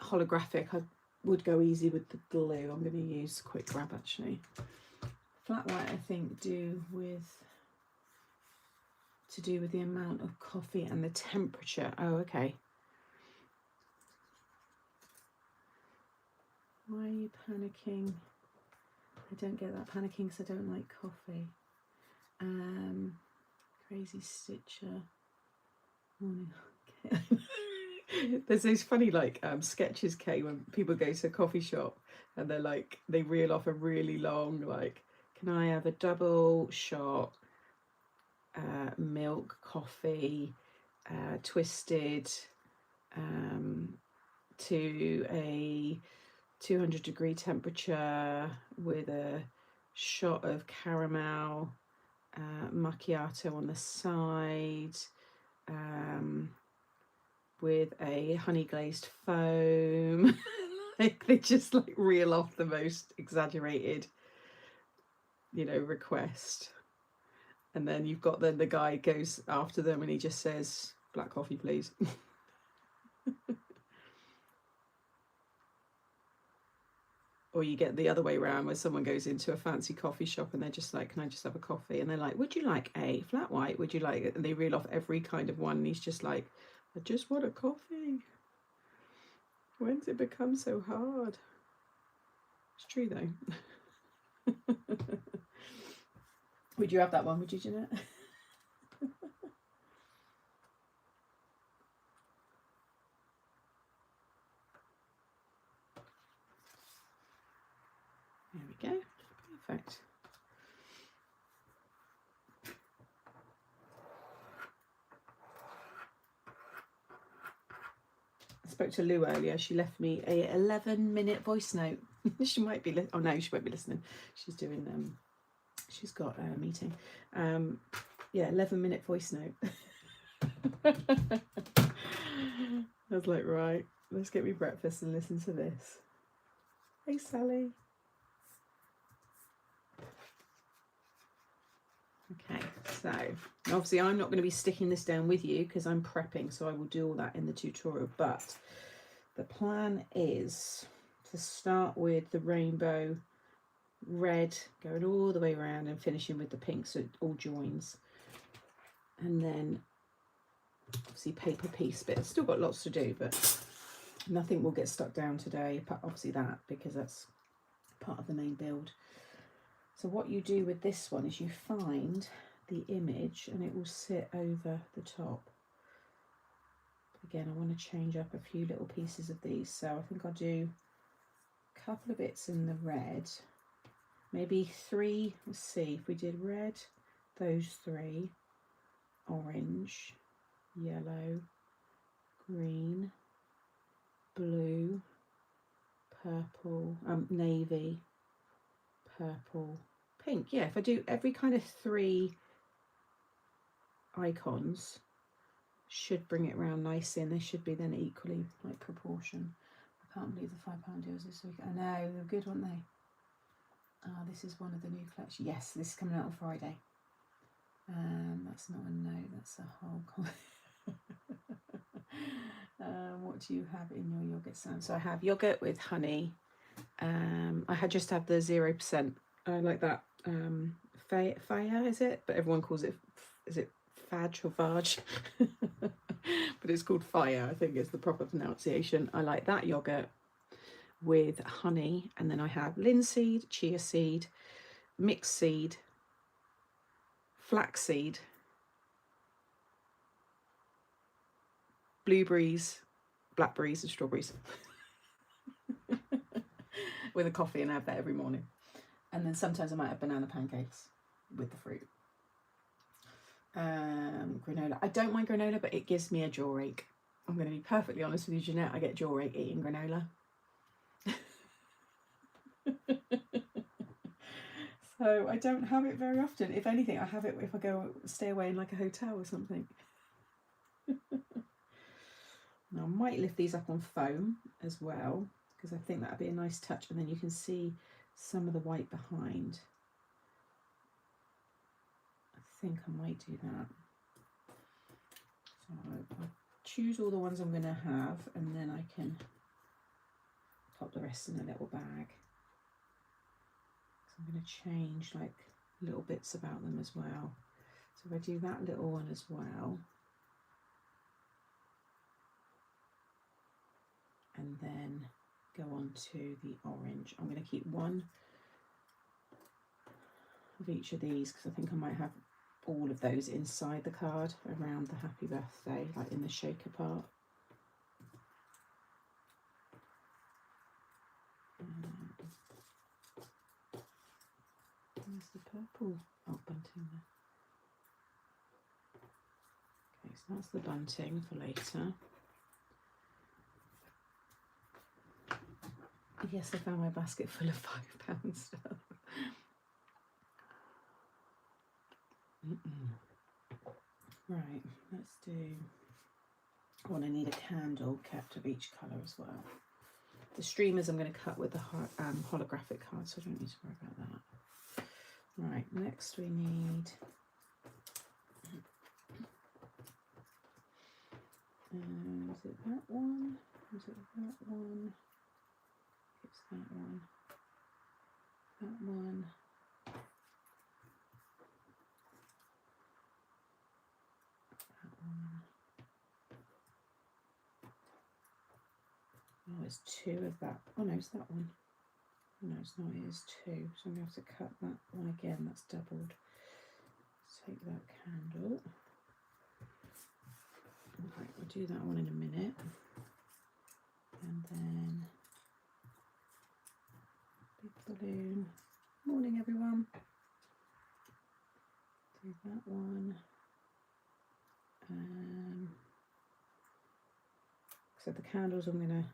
holographic, I would go easy with the glue. I'm going to use quick grab actually. Flat white I think to do with the amount of coffee and the temperature. Oh, okay. Why are you panicking? I don't get that, panicking because I don't like coffee. Crazy Stitcher. Morning. There's those funny like sketches, Kay, when people go to a coffee shop and they're like, they reel off a really long like, can I have a double shot, milk, coffee, twisted to a 200-degree temperature with a shot of caramel, macchiato on the side, with a honey glazed foam. Like they just like reel off the most exaggerated, you know, request. And then you've got the guy goes after them and he just says, black coffee please. Or you get the other way around where someone goes into a fancy coffee shop and they're just like, can I just have a coffee? And they're like, would you like a flat white? Would you like it? And they reel off every kind of one. And he's just like, I just want a coffee. When's it become so hard? It's true though. Would you have that one? Would you, Jeanette? There we go. Perfect. I spoke to Lou earlier. She left me a 11-minute voice note. She might be, oh no, she won't be listening. She's doing, she's got a meeting. Yeah, 11-minute voice note. I was like, right, let's get me breakfast and listen to this. Hey, Sally. Okay, so obviously I'm not going to be sticking this down with you because I'm prepping, so I will do all that in the tutorial, but the plan is to start with the rainbow red, going all the way around and finishing with the pink so it all joins. And then obviously paper piece bit. I've still got lots to do, but nothing will get stuck down today, obviously that, because that's part of the main build. So what you do with this one is you find the image and it will sit over the top. Again, I want to change up a few little pieces of these, so I think I'll do a couple of bits in the red, maybe 3, let's see, if we did red, those 3, orange, yellow, green, blue, purple, navy, purple, pink. Yeah, if I do every kind of 3 icons, should bring it round nicely, and they should be then equally like proportion. I can't believe the £5 deals this week. I know, they were good, weren't they? This is one of the new collections. Yes, this is coming out on Friday. That's not a no, that's a whole what do you have in your yogurt, Sam? So I have yogurt with honey. I had just have the 0%. I like that. Faya, is it? But everyone calls it, is it Fadge or Varge? But it's called Faya, I think is the proper pronunciation. I like that yogurt with honey. And then I have linseed, chia seed, mixed seed, flaxseed, blueberries, blackberries and strawberries. With a coffee, and I have that every morning. And then sometimes I might have banana pancakes with the fruit. Granola. I don't mind granola, but it gives me a jaw ache. I'm going to be perfectly honest with you, Jeanette. I get jaw ache eating granola. So I don't have it very often. If anything, I have it if I go stay away in like a hotel or something. Now I might lift these up on foam as well, because I think that would be a nice touch, and then you can see some of the white behind. I think I might do that. So I'll choose all the ones I'm going to have, and then I can pop the rest in a little bag. So I'm going to change like little bits about them as well. So if I do that little one as well, and then go on to the orange. I'm going to keep one of each of these because I think I might have all of those inside the card around the happy birthday, like in the shaker part. There's the purple bunting there. Okay, so that's the bunting for later. Yes, I found my basket full of £5 stuff. Right, let's do. Oh, and I need a candle kept of each colour as well. The streamers I'm going to cut with the holographic card, so I don't need to worry about that. Right, next we need is it that one? Is it that one? It's that one. That one. That one. Oh, it's two of that. Oh no, it's that one. Oh, no, it's not. It is two. So I'm going to have to cut that one again. That's doubled. Let's take that candle. Right, we'll do that one in a minute. And then big balloon. Morning, everyone. Do that one. So the candles I'm going to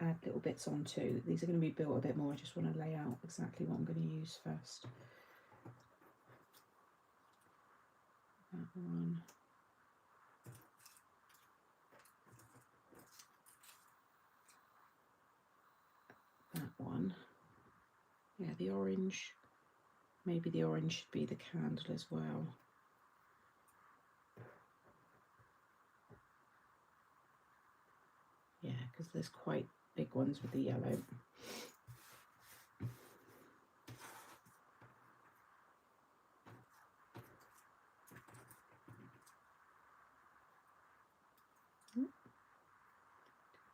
add little bits onto. These are going to be built a bit more. I just want to lay out exactly what I'm going to use first. That one. That one. Yeah, the orange. Maybe the orange should be the candle as well. Yeah, because there's quite big ones with the yellow.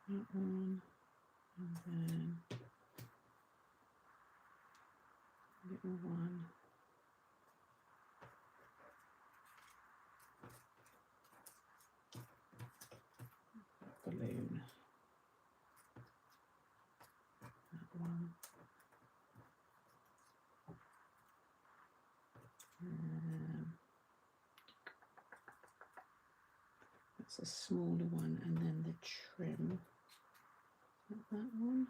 That one, and then little one. Balloon. That one. That's a smaller one, and then the trim. Is that one?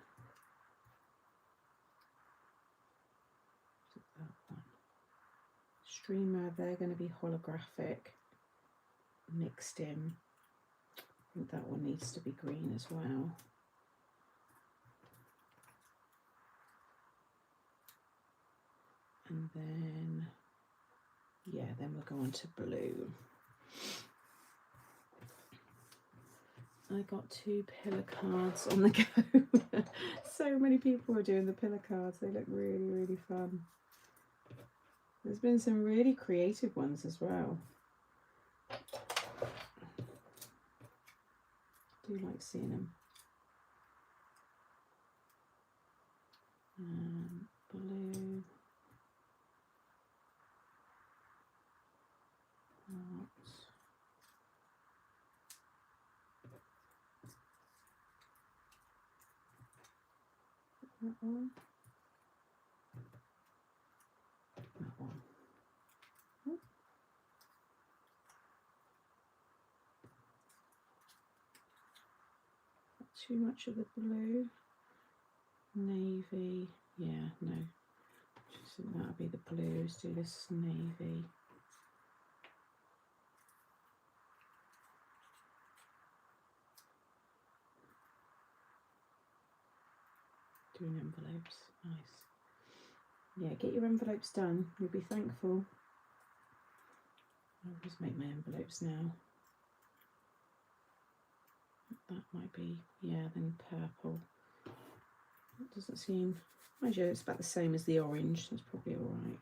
Is it that one? Streamer, they're going to be holographic, mixed in. I think that one needs to be green as well. And then, yeah, then we'll go on to blue. I got 2 pillar cards on the go. So many people are doing the pillar cards. They look really, really fun. There's been some really creative ones as well. I do like seeing them. Blue. Hearts. That one. That one. Oh. Not too much of the blue. Navy. Yeah, no. Just think that'll be the blue. Let's do this navy. Doing envelopes, nice. Yeah, get your envelopes done. You'll be thankful. I'll just make my envelopes now. That might be, yeah, then purple. That doesn't seem, mind you, it's about the same as the orange. That's probably all right.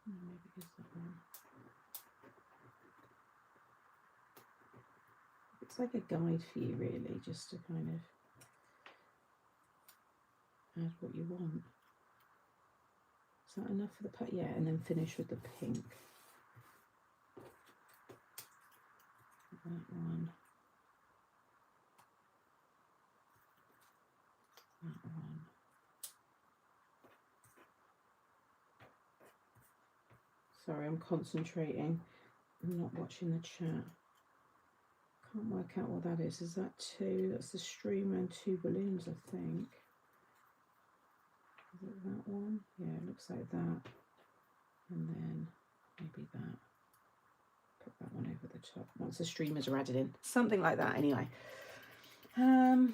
Maybe it's that one. It's like a guide for you, really, just to kind of add what you want. Is that enough for the put? Yeah, and then finish with the pink. That one. That one. Sorry, I'm concentrating. I'm not watching the chat. Can't work out what that is. Is that two? That's the streamer and two balloons, I think. Is it that one? Yeah, it looks like that. And then maybe that. Put that one over the top once the streamers are added in. Something like that, anyway. To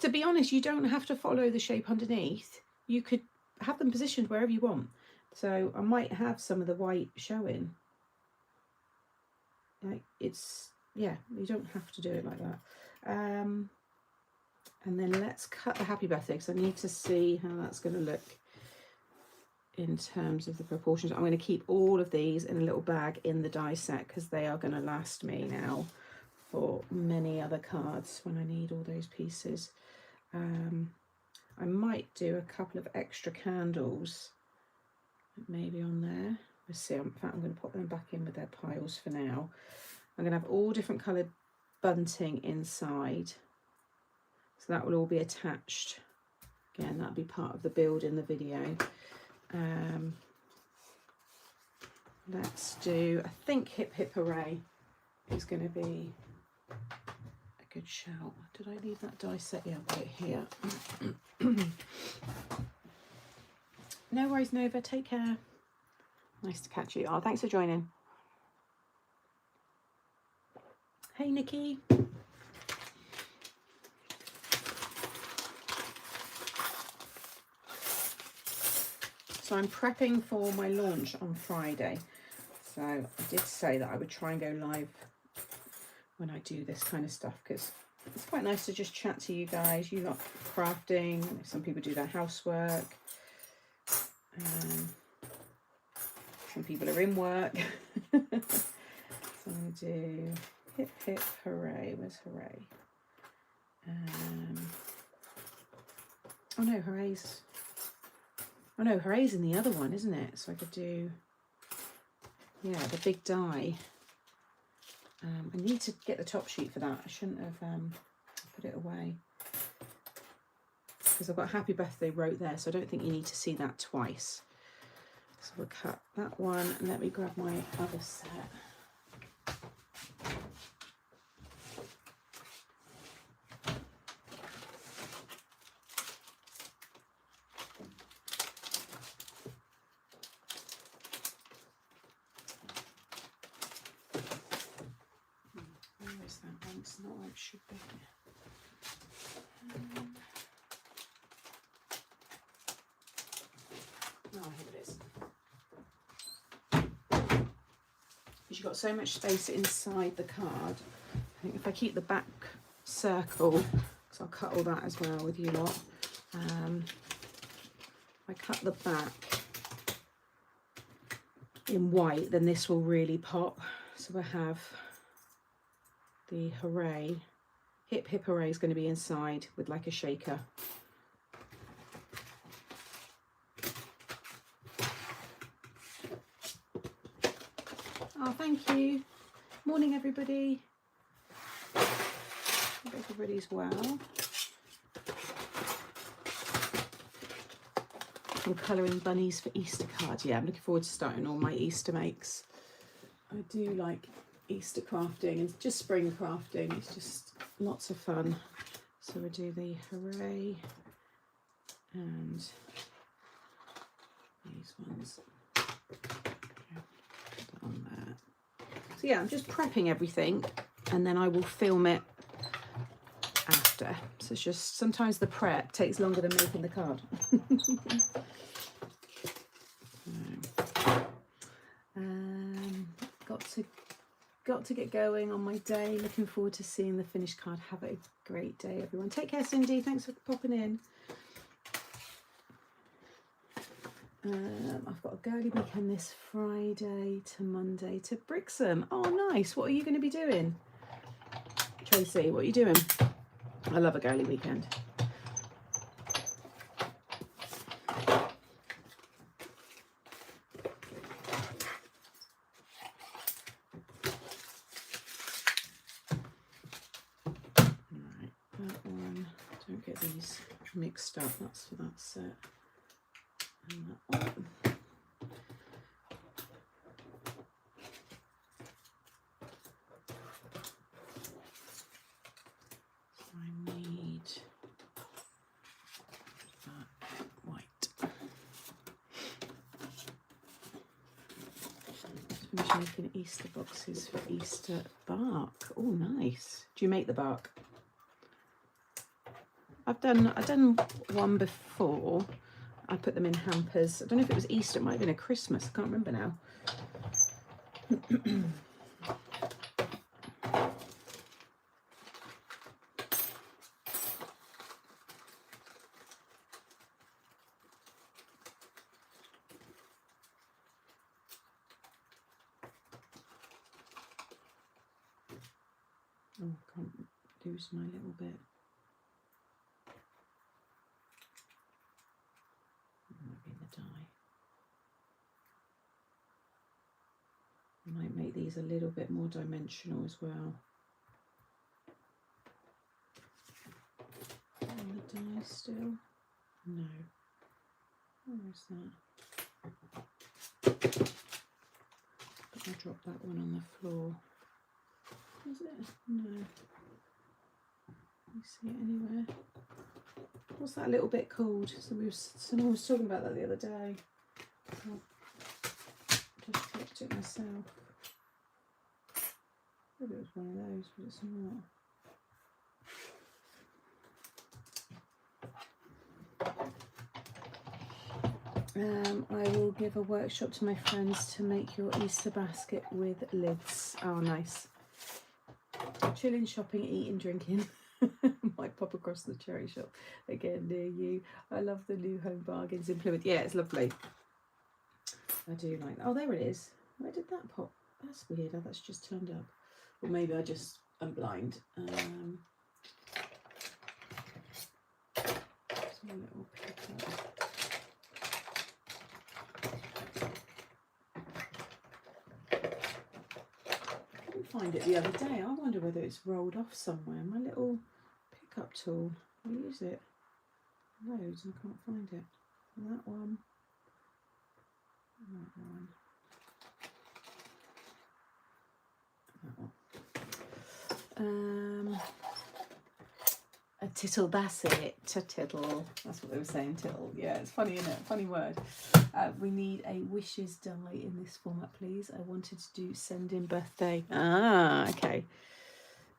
be honest, you don't have to follow the shape underneath. You could have them positioned wherever you want. So I might have some of the white showing. Like it's, yeah, you don't have to do it like that. And then let's cut the happy birthday because I need to see how that's going to look in terms of the proportions. I'm going to keep all of these in a little bag in the die set because they are going to last me now for many other cards when I need all those pieces. I might do a couple of extra candles maybe on there. We'll see. In fact, I'm going to put them back in with their piles for now. I'm going to have all different coloured bunting inside, so that will all be attached. Again, that'll be part of the build in the video. Let's do, I think Hip Hip Hooray is going to be a good shout. Did I leave that die set? Yeah, I've got it here. No worries, Nova. Take care. Nice to catch you. Oh, thanks for joining. Hey, Nikki. So I'm prepping for my launch on Friday. So I did say that I would try and go live when I do this kind of stuff because it's quite nice to just chat to you guys. You lot crafting. Some people do their housework. Some people are in work. So I'm going to do Hip Hip Hooray. Where's Hooray? Oh no, Hooray's... Oh no, Hooray's in the other one, isn't it? So I could do... Yeah, the big die. I need to get the top sheet for that. I shouldn't have put it away. Because I've got Happy Birthday wrote there, so I don't think you need to see that twice. So we'll cut that one, and let me grab my other set. Where is that one? It's not where it should be. Oh, here it is. Because you've got so much space inside the card. I think if I keep the back circle, because I'll cut all that as well with you lot. If I cut the back in white, then this will really pop. So we'll have the Hooray. Hip Hip Hooray is going to be inside with like a shaker. Oh, thank you. Morning, everybody. Hope everybody's well. I'm colouring bunnies for Easter cards. Yeah, I'm looking forward to starting all my Easter makes. I do like Easter crafting and just spring crafting. It's just lots of fun. So we do the hooray and these ones. Put that on there. So yeah, I'm just prepping everything and then I will film it after. So it's just sometimes the prep takes longer than making the card. Got to get going on my day. Looking forward to seeing the finished card. Have a great day, everyone. Take care, Cindy. Thanks for popping in. I've got a girly weekend this Friday to Monday to Brixham. Oh, nice. What are you going to be doing? Tracy, what are you doing? I love a girly weekend. Mixed up, that's for that set and that one. So I need that white. Finish making Easter boxes for Easter bark. Oh, nice. Do you make the bark? I've done one before. I put them in hampers. I don't know if it was Easter, it might have been a Christmas, I can't remember now. Oh, I can't lose my little bit. I might make these a little bit more dimensional as well. On the die still? No. Where is that? But I dropped that one on the floor. Is it? No. Can you see it anywhere? What's that little bit called? Someone was talking about that the other day. Just clicked it myself. Maybe it was one of those, but it's not. I will give a workshop to my friends to make your Easter basket with lids. Oh, nice. Chilling, shopping, eating, drinking. Might pop across the cherry shop again near you. I love the new home bargains in Plymouth. Yeah, it's lovely. I do like that. Oh, there it is. Where did that pop? That's weird how that's just turned up. Or maybe I just am blind. Just a little pickup. I couldn't find it the other day. I wonder whether it's rolled off somewhere. My little pickup tool. I use it loads and I can't find it. And that one. And that one. A tittle, that's it. Tittle. That's what they were saying, tittle. Yeah, it's funny, isn't it? Funny word. We need a wishes die in this format, please. I wanted to do send in birthday. Ah, okay.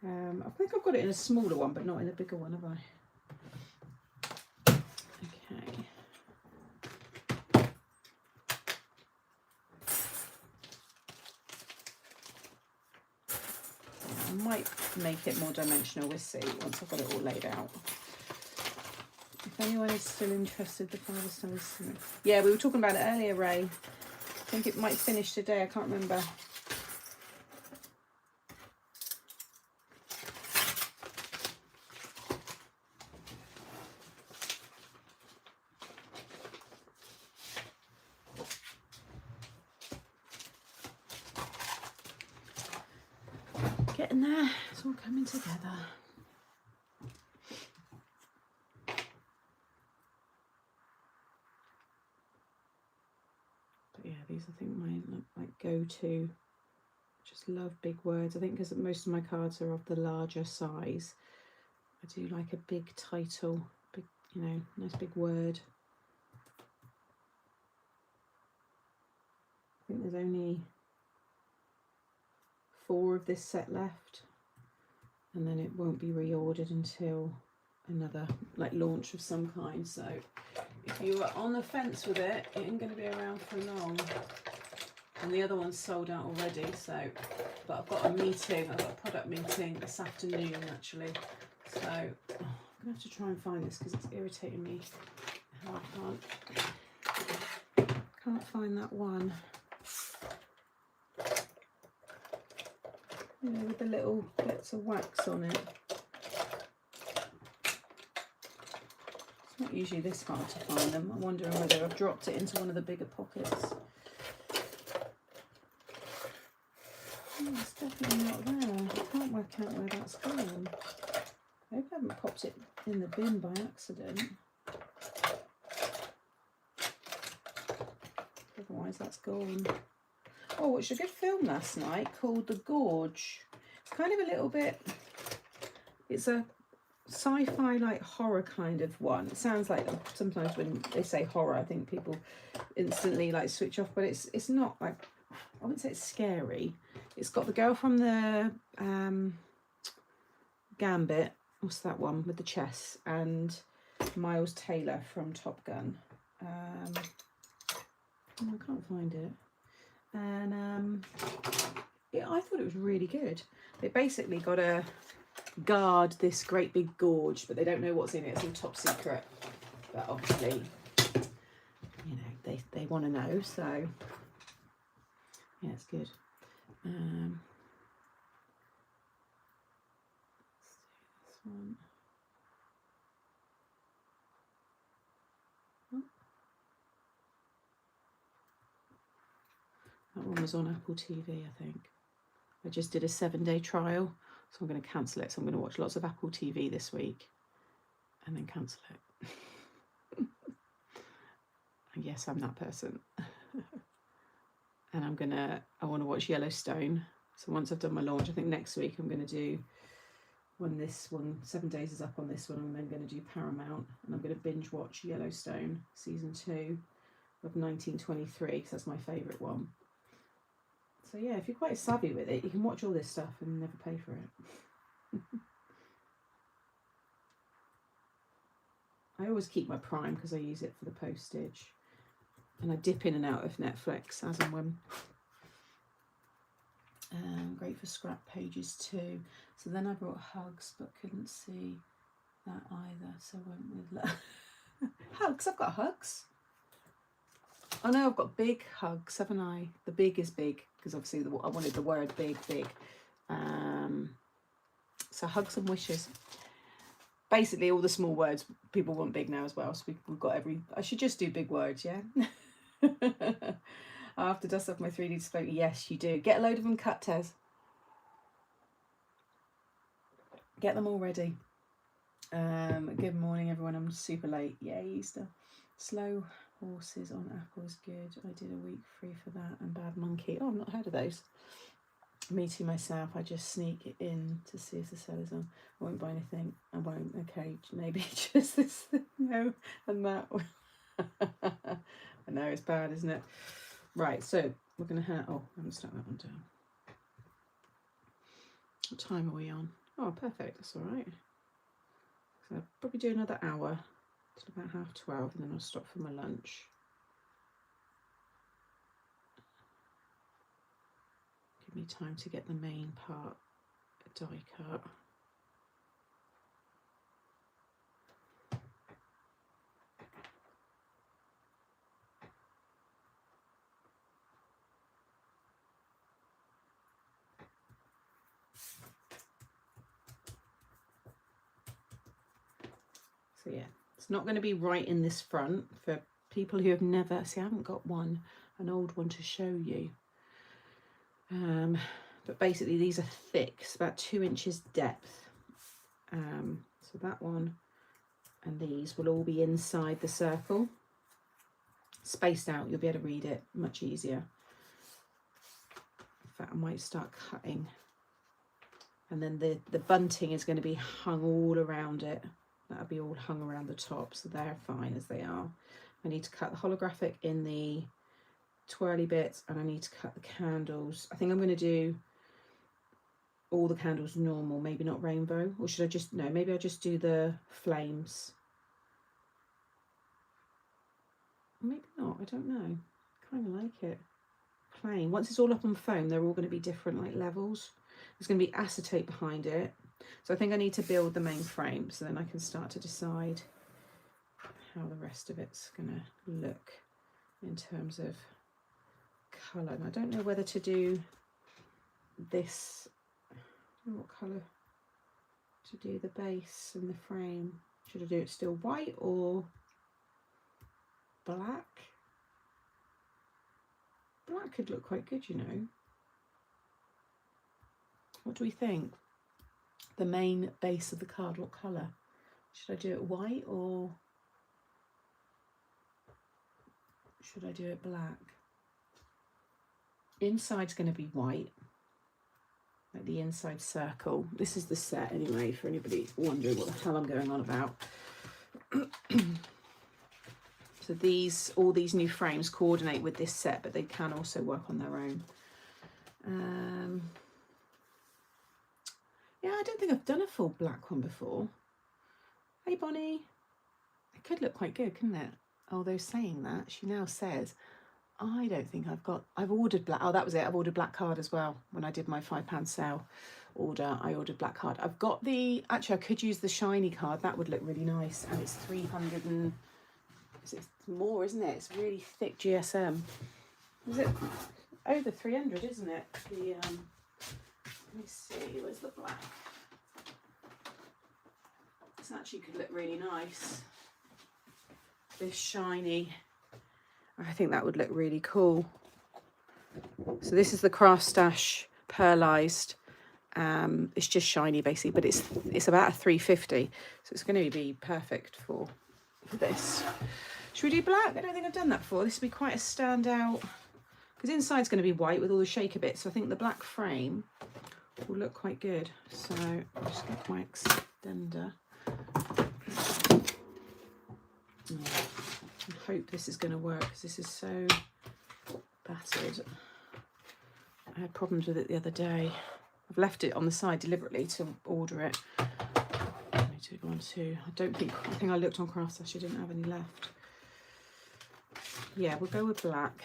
I think I've got it in a smaller one, but not in a bigger one, have I? Okay. I might make it more dimensional, we'll see, once I've got it all laid out. If anyone is still interested, the Father's Day is... Yeah, we were talking about it earlier, Ray. I think it might finish today, I can't remember. Getting there, it's all coming together. But yeah, these I think might look like go-to, just Just love big words. I think because most of my cards are of the larger size, I do like a big title, big, you know, nice big word. I think there's only 4 of this set left, and then it won't be reordered until another like launch of some kind. So if you are on the fence with it, it ain't going to be around for long. And the other one's sold out already. So, but I've got a meeting. I've got a product meeting this afternoon actually. So I'm gonna have to try and find this because it's irritating me how I can't find that one. You know, with the little bits of wax on it. It's not usually this hard to find them. I'm wondering whether I've dropped it into one of the bigger pockets. Oh, it's definitely not there. I can't work out where that's gone. I hope I haven't popped it in the bin by accident. Otherwise that's gone. Oh, watched a good film last night called The Gorge. It's kind of a little bit, it's a sci-fi like horror kind of one. It sounds like sometimes when they say horror, I think people instantly like switch off, but it's not like, I wouldn't say it's scary. It's got the girl from the Gambit, what's that one with the chess, and Miles Taylor from Top Gun. I can't find it. And yeah, I thought it was really good. They basically got to guard this great big gorge, but they don't know what's in it. It's all top secret. But obviously, you know, they want to know. So yeah, it's good. Let's do this one. That one was on Apple TV, I think. I just did a 7-day trial, so I'm going to cancel it. So I'm going to watch lots of Apple TV this week and then cancel it. And yes, I'm that person. And I want to watch Yellowstone. So once I've done my launch, I think next week I'm going to do, when this one, 7 days is up on this one, I'm then going to do Paramount, and I'm going to binge watch Yellowstone season 2 of 1923, because that's my favourite one. So yeah, if you're quite savvy with it, you can watch all this stuff and never pay for it. I always keep my Prime because I use it for the postage. And I dip in and out of Netflix as and when. Great for scrap pages too. So then I brought hugs, but couldn't see that either. So I went with hugs. I've got hugs. I know I've got big hugs, haven't I? The big is big because obviously I wanted the word big, big. So hugs and wishes. Basically, all the small words people want big now as well. So we've got every. I should just do big words, yeah. I have to dust off my 3D display. Yes, you do. Get a load of them cut, Tez. Get them all ready. Good morning, everyone. I'm super late. Yay, Easter. Slow horses on Apple is good. I did a week free for that. And Bad Monkey. Oh, I've not heard of those. Me too myself. I just sneak it in to see if the seller's on. I won't buy anything. I won't. Okay, maybe just this thing. No, and that. I know it's bad, isn't it? Right, so we're going to have. Oh, I haven't stuck that one down. What time are we on? Oh, perfect. That's all right. So I'll probably do another hour till about 12:30, and then I'll stop for my lunch. Give me time to get the main part die cut. So yeah, it's not going to be right in this front for people who have never, see I haven't got an old one to show you. But basically these are thick, it's about 2 inches depth. So that one and these will all be inside the circle. Spaced out, you'll be able to read it much easier. fact, I might start cutting. And then the bunting is going to be hung all around it. That'll be all hung around the top, so they're fine as they are. I need to cut the holographic in the twirly bits, and I need to cut the candles. I think I'm going to do all the candles normal, maybe not rainbow, or should I just, no, maybe I'll just do the flames. Maybe not, I don't know. Kind of like it. Plain. Once it's all up on foam, they're all going to be different like levels. There's going to be acetate behind it. So I think I need to build the main frame, so then I can start to decide how the rest of it's going to look in terms of colour. And I don't know whether to do this, I don't know what colour to do the base and the frame. Should I do it still white or black? Black could look quite good, you know. What do we think? The main base of the card, what colour? Should I do it white or should I do it black? Inside's going to be white, like the inside circle. This is the set anyway, for anybody wondering what the hell I'm going on about. So these, all these new frames coordinate with this set, but they can also work on their own. Yeah, I don't think I've done a full black one before. Hey Bonnie, it could look quite good, couldn't it? Although saying that, she now says, I don't think I've ordered black. Oh, that was it. I've ordered black card as well. When I did my £5 sale order, I ordered black card. I've got the, actually I could use the shiny card. That would look really nice. And it's 300 and, it's more, isn't it? It's really thick GSM. Is it over 300, isn't it? The, let me see, where's the black? This actually could look really nice. This shiny, I think that would look really cool. So this is the Craft Stash Pearlized. It's just shiny basically, but it's about a 350, so it's going to be perfect for this. Should we do black? I don't think I've done that before. This would be quite a standout, because inside's going to be white with all the shaker bits, so I think the black frame will look quite good. So I'll just get my extender. I hope this is going to work, because this is so battered. I had problems with it the other day. I've left it on the side deliberately to order it. 2, 1, 2. I think I looked on Craft Stash, I didn't have any left. Yeah, we'll go with black.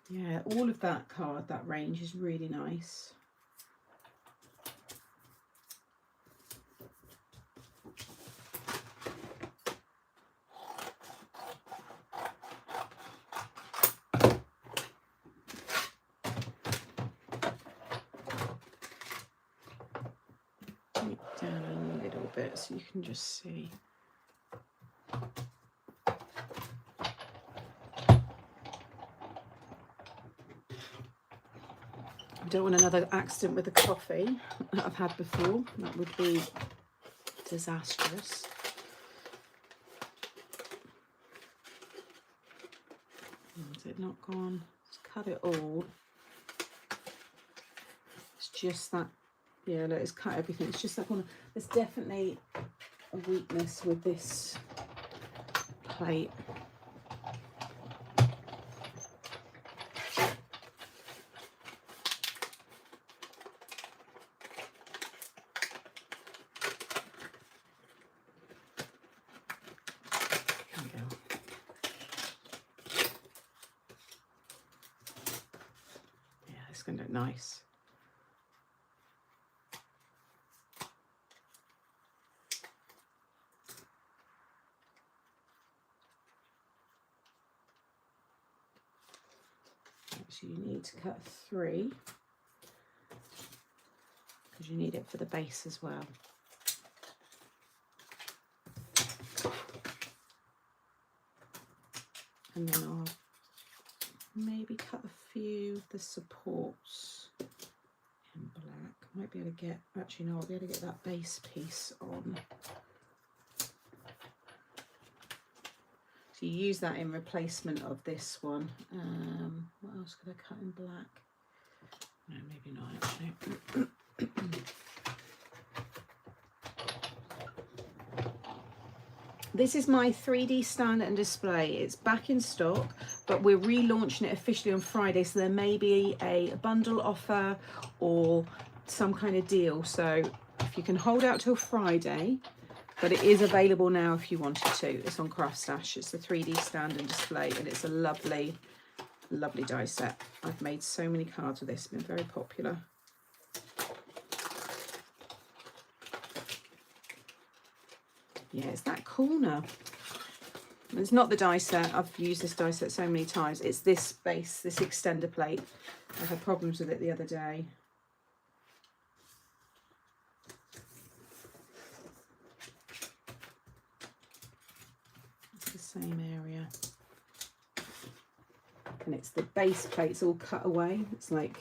Yeah, all of that card, that range is really nice. Take it down a little bit so you can just see. I don't want another accident with the coffee that I've had before. That would be disastrous. Is it not gone? Let's cut it all. It's just that, yeah, look, it's cut everything. It's just that corner. There's definitely a weakness with this plate. Going to look nice. So you need to cut 3 because you need it for the base as well. And then I'll maybe cut a few of the supports in black. Might be able to get, actually no, I'll be able to get that base piece on. So you use that in replacement of this one. What else could I cut in black? No, maybe not actually. This is my 3D stand and display. It's back in stock, but we're relaunching it officially on Friday, so there may be a bundle offer or some kind of deal. So if you can hold out till Friday, but it is available now if you wanted to. It's on Craft Stash. It's the 3D stand and display, and it's a lovely, lovely die set. I've made so many cards with this. It's been very popular. Yeah, it's that corner. It's not the die set. I've used this die set so many times. It's this base, this extender plate. I had problems with it the other day. It's the same area. And it's the base plate's all cut away. It's like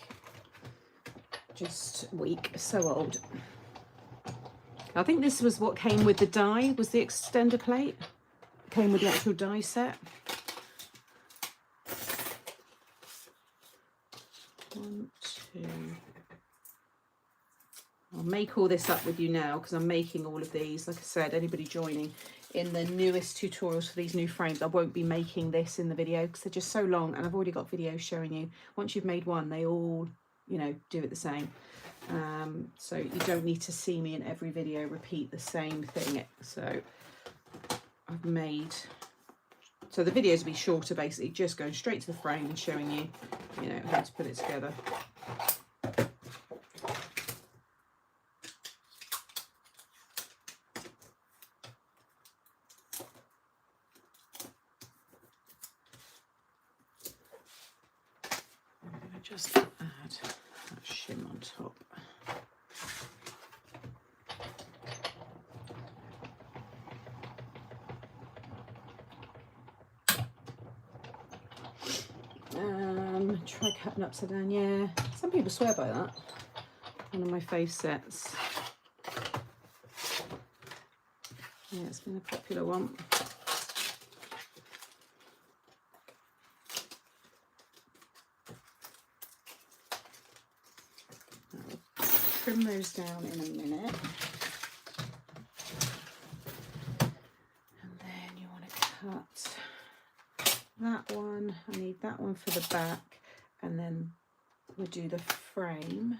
just weak, so old. I think this was what came with the die, was the extender plate. Came with the actual die set. One, two. I'll make all this up with you now because I'm making all of these. Like I said, anybody joining in the newest tutorials for these new frames, I won't be making this in the video because they're just so long, and I've already got videos showing you. Once you've made one, they all, you know, do it the same. So you don't need to see me in every video repeat the same thing. So I've made, so the videos will be shorter, basically just going straight to the frame and showing you, you know, how to put it together. I'm going to just add that shim on top. Try cutting upside down. Yeah, some people swear by that. One of my fave sets. Yeah, it's been a popular one. I'll trim those down in a minute. And then you want to cut that one. I need that one for the back. And then we'll do the frame.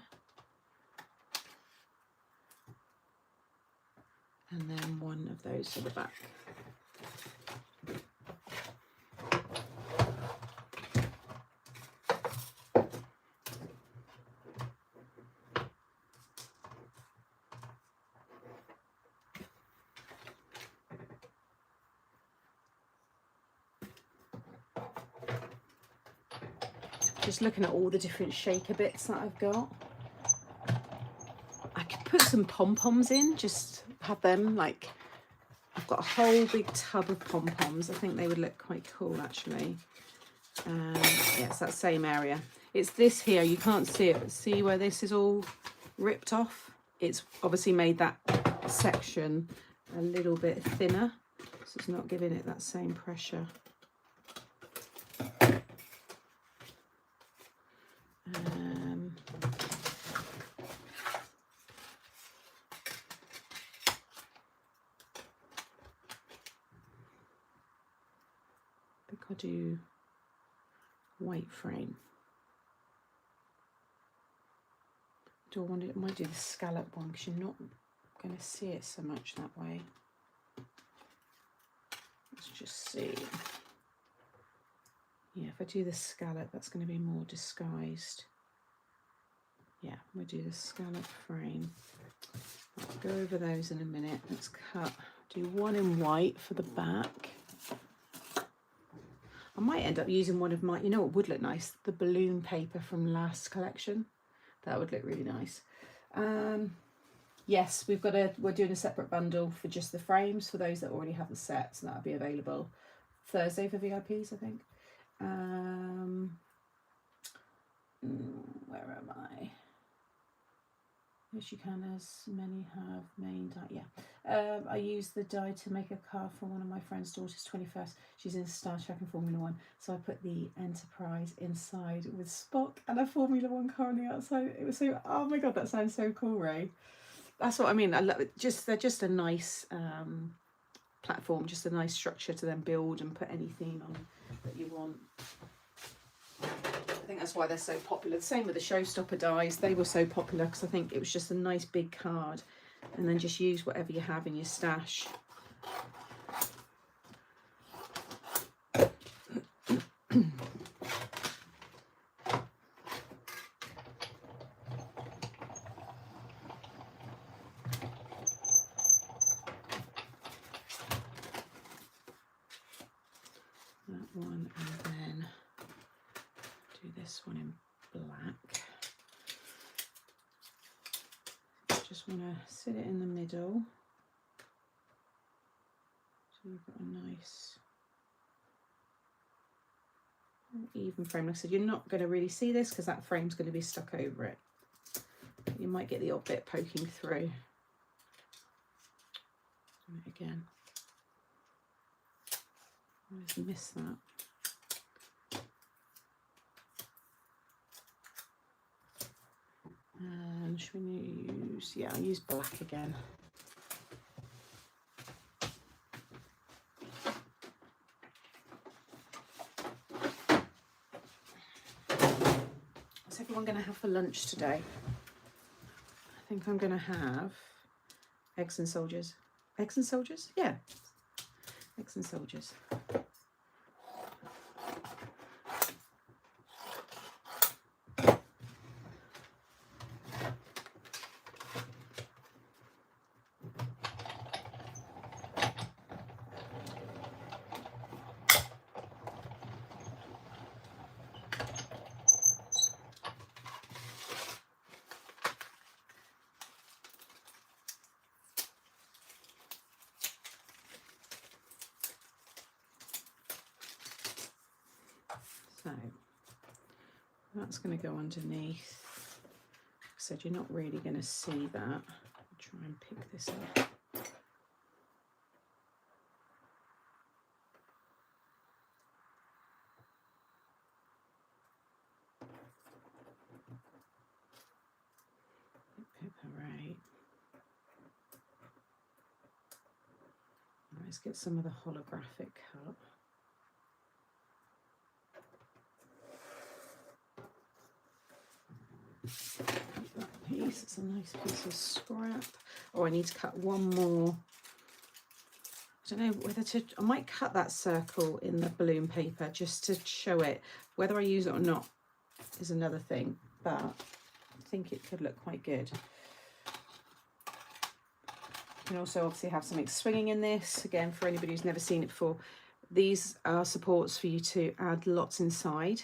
And then one of those for the back. Just looking at all the different shaker bits that I've got. I could put some pom-poms in, just have them like, I've got a whole big tub of pom-poms. I think they would look quite cool actually. Yeah, it's that same area. It's this here, you can't see it, but see where this is all ripped off? It's obviously made that section a little bit thinner, so it's not giving it that same pressure. I think I'll do white frame. Do I want to? I might do the scallop one because you're not going to see it so much that way. Let's just see. Yeah, if I do the scallop, that's going to be more disguised. Yeah, we'll do the scallop frame. I'll go over those in a minute. Let's cut. Do one in white for the back. I might end up using one of my, you know what would look nice? The balloon paper from last collection. That would look really nice. Yes, we're doing a separate bundle for just the frames for those that already have the sets, and that'll be available Thursday for VIPs, I think. Where am I? Yes, you can, as many have main dye. Yeah. I used the dye to make a car for one of my friend's daughter's 21st. She's in Star Trek and Formula One. So I put the Enterprise inside with Spock and a Formula One car on the outside. It was so, oh my God, that sounds so cool, Ray. That's what I mean. I love it. They're just a nice platform, just a nice structure to then build and put any theme on that you want. I think that's why they're so popular. The same with the Showstopper dies. They were so popular because I think it was just a nice big card, and then just use whatever you have in your stash. That one, and then do this one in black. Just want to sit it in the middle, so you've got a nice even frame. Like I said, you're not going to really see this because that frame's going to be stuck over it. You might get the odd bit poking through. Do it again. I always miss that. And should we use, yeah, I'll use black again. What's everyone going to have for lunch today? I think I'm going to have eggs and soldiers. Eggs and soldiers? Yeah, eggs and soldiers. So that's going to go underneath. Like I said, you're not really going to see that. I'll try and pick this up. Right. Let's get some of the holographic cut. That piece, it's a nice piece of scrap. Oh, I need to cut one more. I don't know whether to, I might cut that circle in the balloon paper just to show it. Whether I use it or not is another thing, but I think it could look quite good. You can also obviously have something swinging in this. Again, for anybody who's never seen it before, these are supports for you to add lots inside.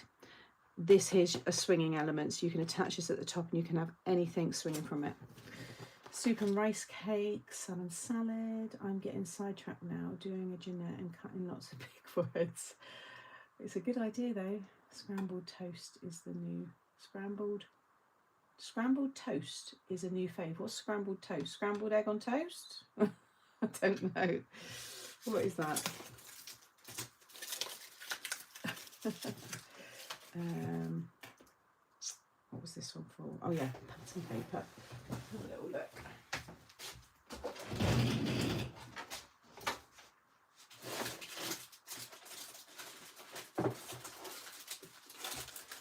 This here's a swinging element, so you can attach this at the top and you can have anything swinging from it. Soup and rice cake, salmon salad. I'm getting sidetracked now, doing a Jeanette and cutting lots of big words. It's a good idea though. Scrambled toast is the new scrambled toast is a new fave. What's scrambled toast? Scrambled egg on toast? I don't know. What is that? What was this one for? Oh yeah, pattern paper. Have a little look.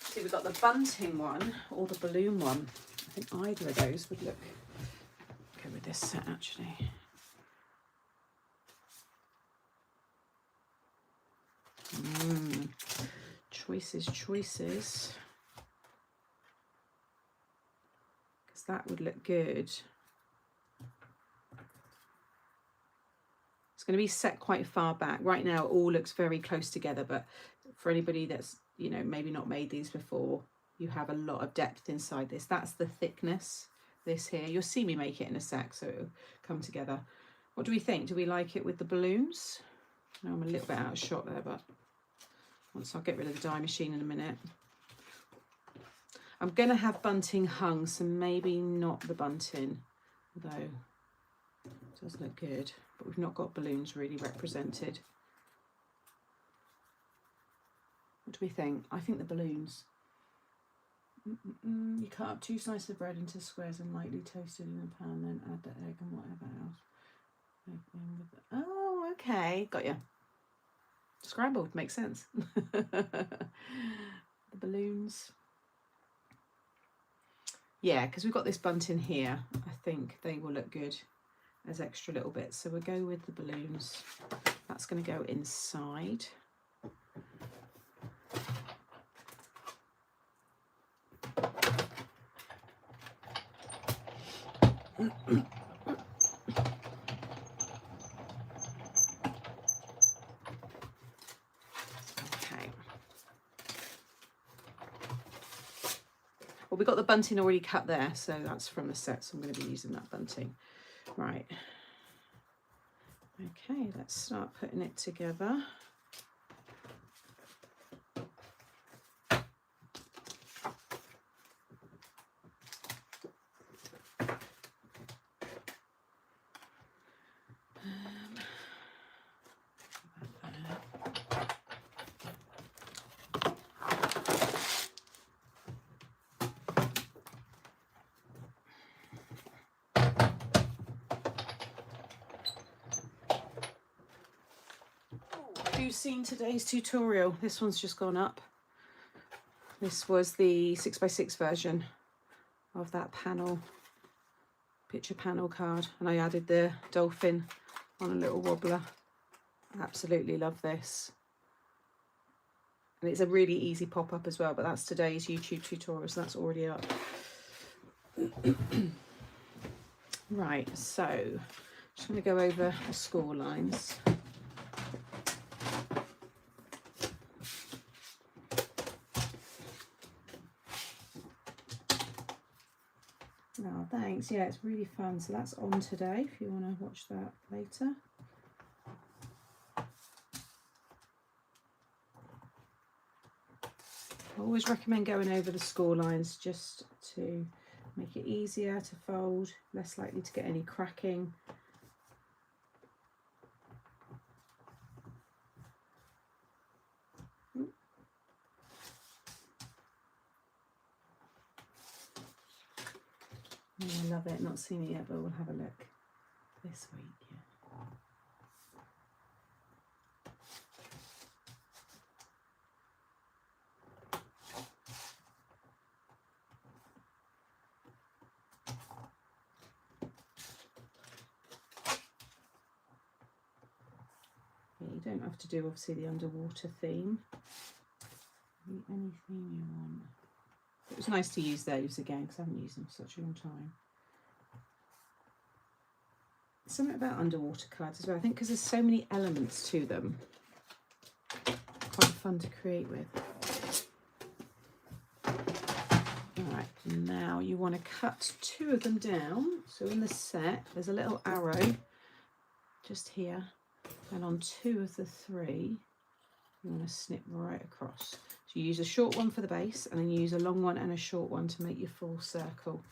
See, we've got the bunting one or the balloon one. I think either of those would look good with this set actually. Choices. Because that would look good. It's going to be set quite far back. Right now it all looks very close together, but for anybody that's, you know, maybe not made these before, you have a lot of depth inside this. That's the thickness, this here. You'll see me make it in a sec, so it'll come together. What do we think? Do we like it with the balloons? No, I'm a little bit out of shot there, but once I'll get rid of the dye machine in a minute. I'm going to have bunting hung, so maybe not the bunting, although it does look good, but we've not got balloons really represented. What do we think? I think the balloons. You cut up 2 slices of bread into squares and lightly toasted in a pan, then add the egg and whatever else. Oh, okay, got you. Scrambled, makes sense. The balloons. Yeah, because we've got this bunting here, I think they will look good as extra little bits. So we'll go with the balloons. That's going to go inside. Well, we've got the bunting already cut there, so that's from the set, so I'm going to be using that bunting. Right. Okay, let's start putting it together. You've seen today's tutorial. This one's just gone up. This was the 6x6 version of that panel, picture panel card, and I added the dolphin on a little wobbler. Absolutely love this, and it's a really easy pop-up as well, but that's today's YouTube tutorial, so that's already up. Right, so just going to go over the score lines. Oh, thanks. Yeah, it's really fun. So that's on today if you want to watch that later. I always recommend going over the score lines just to make it easier to fold, less likely to get any cracking. I love it. Not seen it yet, but we'll have a look this week. Yeah, you don't have to do obviously the underwater theme. Any theme you want. It was nice to use those again because I haven't used them for such a long time. Something about underwater cards as well, I think, because there's so many elements to them. Quite fun to create with. Alright, now you want to cut 2 of them down. So in the set, there's a little arrow just here, and on 2 of the 3, you want to snip right across. So you use a short one for the base, and then you use a long one and a short one to make your full circle.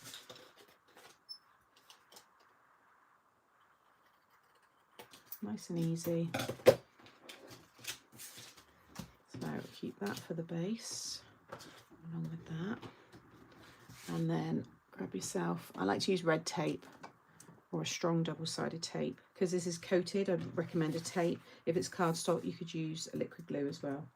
Nice and easy. So keep that for the base, along with that. And then grab yourself, I like to use red tape or a strong double-sided tape. Because this is coated, I'd recommend a tape. If it's cardstock, you could use a liquid glue as well.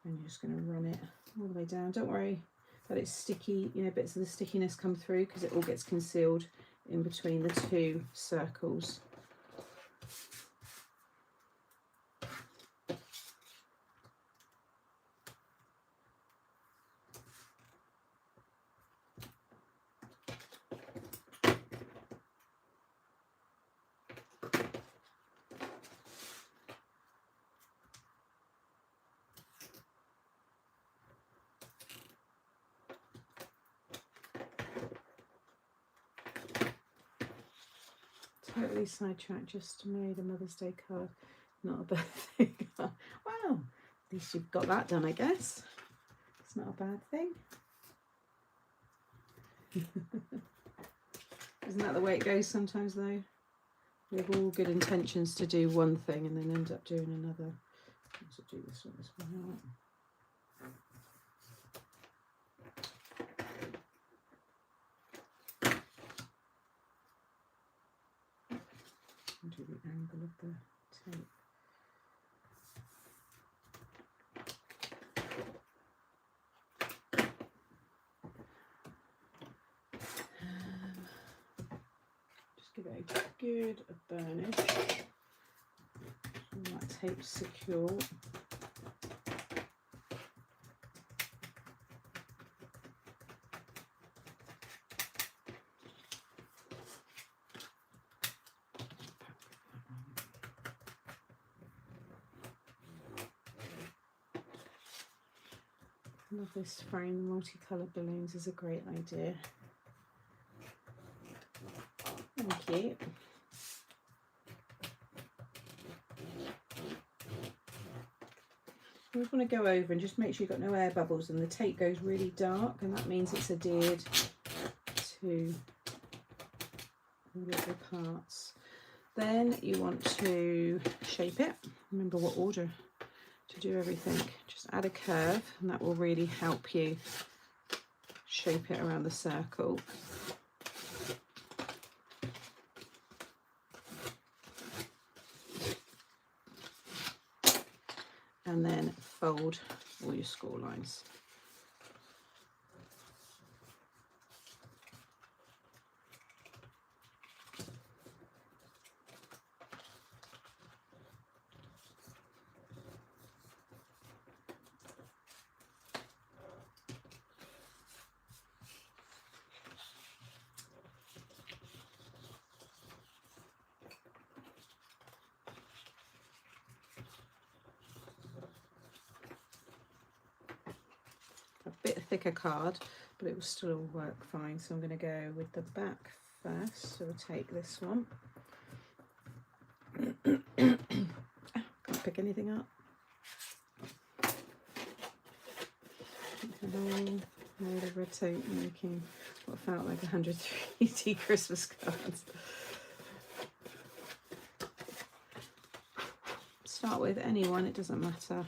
And you're just going to run it all the way down. Don't worry that it's sticky, you know, bits of the stickiness come through because it all gets concealed in between the 2 circles. Totally sidetracked, just made a Mother's Day card, not a birthday card. Wow, at least you've got that done, I guess. It's not a bad thing. Isn't that the way it goes sometimes though? We have all good intentions to do one thing and then end up doing another. Let's do this one out. Do the angle of the tape. Just give it a good burnish. So that tape's secure. I love this frame. The multicoloured balloons is a great idea. Thank you. We just want to go over and just make sure you've got no air bubbles and the tape goes really dark, and that means it's adhered to all of the parts. Then you want to shape it. Remember what order to do everything. Just add a curve and that will really help you shape it around the circle. And then fold all your score lines. Bit thicker card, but it will still work fine. So I'm going to go with the back first. So we'll take this one. Can't pick anything up. Made of red tape, making what felt like 100 3D Christmas cards. Start with anyone, it doesn't matter.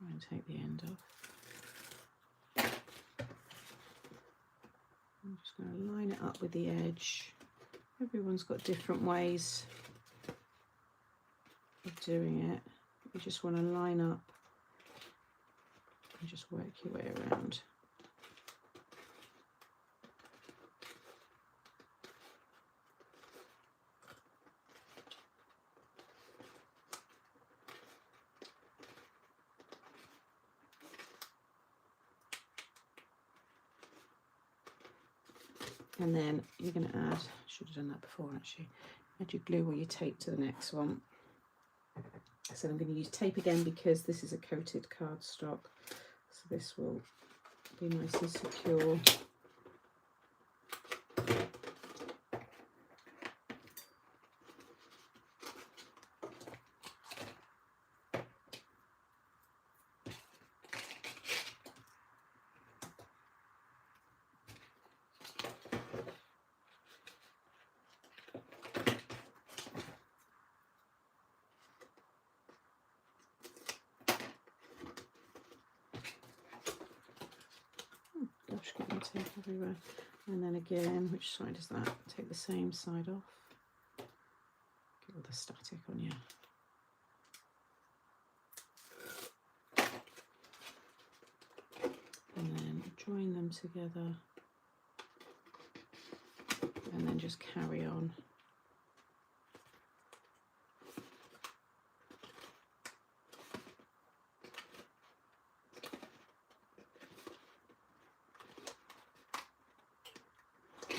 And take the end off. I'm just going to line it up with the edge. Everyone's got different ways of doing it. You just want to line up and just work your way around. And then you're going to add, should have done that before actually, add your glue or your tape to the next one. So I'm going to use tape again because this is a coated cardstock, so this will be nice and secure. Getting tape everywhere. And then again, which side is that? Take the same side off. Get all the static on you. And then join them together. And then just carry on.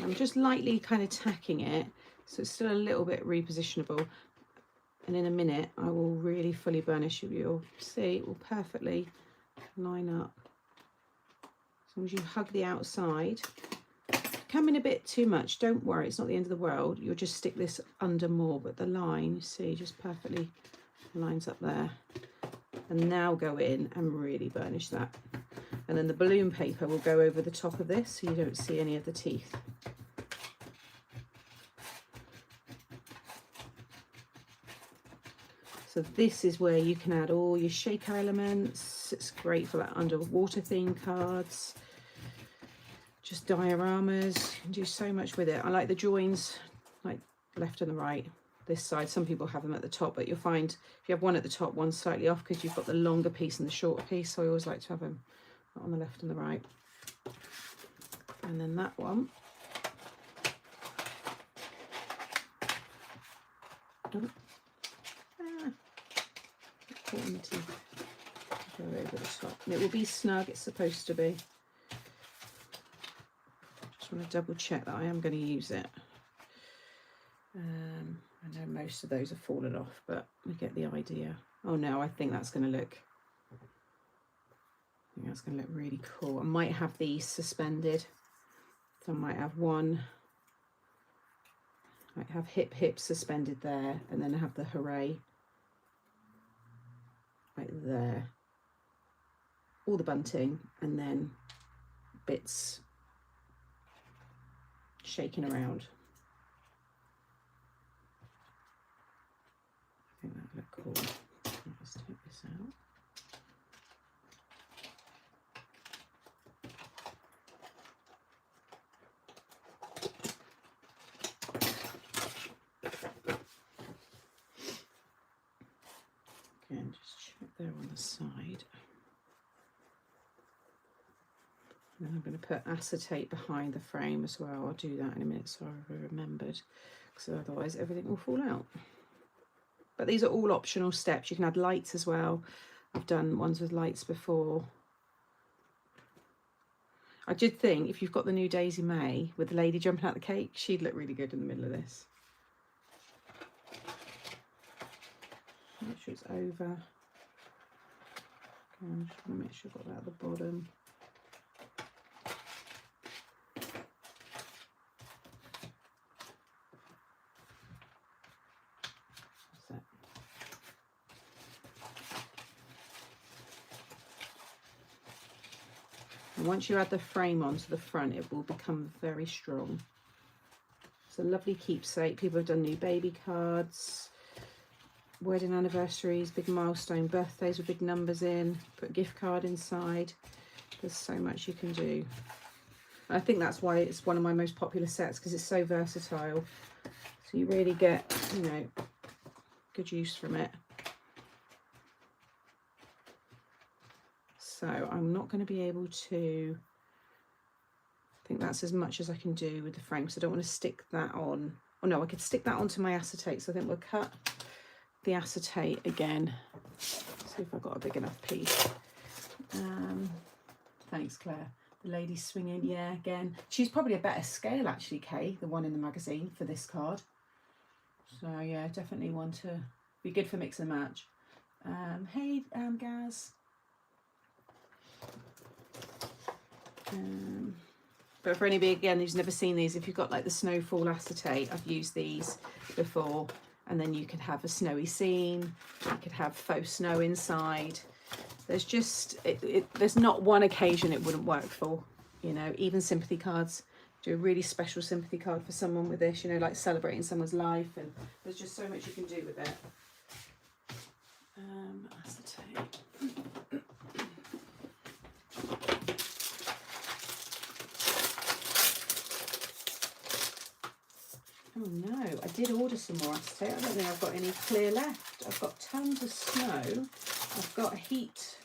I'm just lightly kind of tacking it, so it's still a little bit repositionable. And in a minute, I will really fully burnish it. You'll see it will perfectly line up. As long as you hug the outside. Come in a bit too much, don't worry, it's not the end of the world. You'll just stick this under more, but the line, you see, just perfectly lines up there. and now go in and really burnish that. And then the balloon paper will go over the top of this so you don't see any of the teeth. So this is where you can add all your shaker elements. It's great for like underwater theme cards, just dioramas. You can do so much with it. I like the joins, like left and the right. This side, some people have them at the top, but you'll find if you have one at the top, one slightly off because you've got the longer piece and the shorter piece. So I always like to have them on the left and the right. And then that one. Oh. On the teeth, go over the top, and it will be snug. It's supposed to be. Just want to double check that I am going to use it. I know most of those have fallen off, but we get the idea. Oh no, I think that's going to look. I think that's going to look really cool. I might have these suspended, so I might have one. I might have hip suspended there, and then I have the hooray. Right there, all the bunting, and then bits shaking around. I think that would look cool. Let's take this out. Again, just check there on the side. And I'm going to put acetate behind the frame as well. I'll do that in a minute so I remembered, because otherwise everything will fall out. But these are all optional steps. You can add lights as well. I've done ones with lights before. I did think if you've got the new Daisy May with the lady jumping out the cake, she'd look really good in the middle of this. Make sure it's over. Okay, I'm just going to make sure I've got that at the bottom. That's it. And once you add the frame onto the front, it will become very strong. It's a lovely keepsake. People have done new baby cards, wedding anniversaries, big milestone birthdays with big numbers in, put a gift card inside. There's so much you can do. I think that's why it's one of my most popular sets, because it's so versatile. So you really get, you know, good use from it. So I'm not going to be able to, I think that's as much as I can do with the frame. So I don't want to stick that on. Oh no, I could stick that onto my acetate. So I think we'll cut the acetate again. See if I've got a big enough piece. Thanks, Claire. The lady swinging, yeah, again. She's probably a better scale actually, Kay, the one in the magazine for this card. So yeah, definitely one to be good for mix and match. Hey, Gaz. But for anybody again who's never seen these, if you've got like the snowfall acetate, I've used these before. And then you could have a snowy scene, you could have faux snow inside. There's just, there's not one occasion it wouldn't work for, you know, even sympathy cards. Do a really special sympathy card for someone with this, you know, like celebrating someone's life, and there's just so much you can do with it. Acetate. Oh no, I did order some more acetate. I don't think I've got any clear left. I've got tons of snow. I've got heat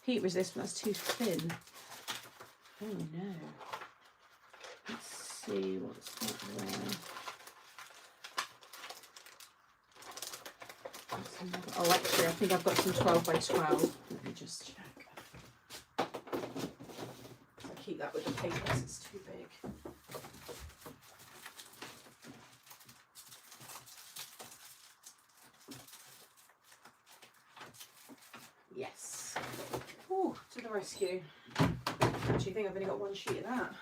resist, but that's too thin. Oh no. Let's see what's that there. Oh, actually, I think I've got some 12 by 12. Let me just check. I keep that with the paper because it's too big. Yes. Oh, to the rescue. Actually, I think I've only got one sheet of that.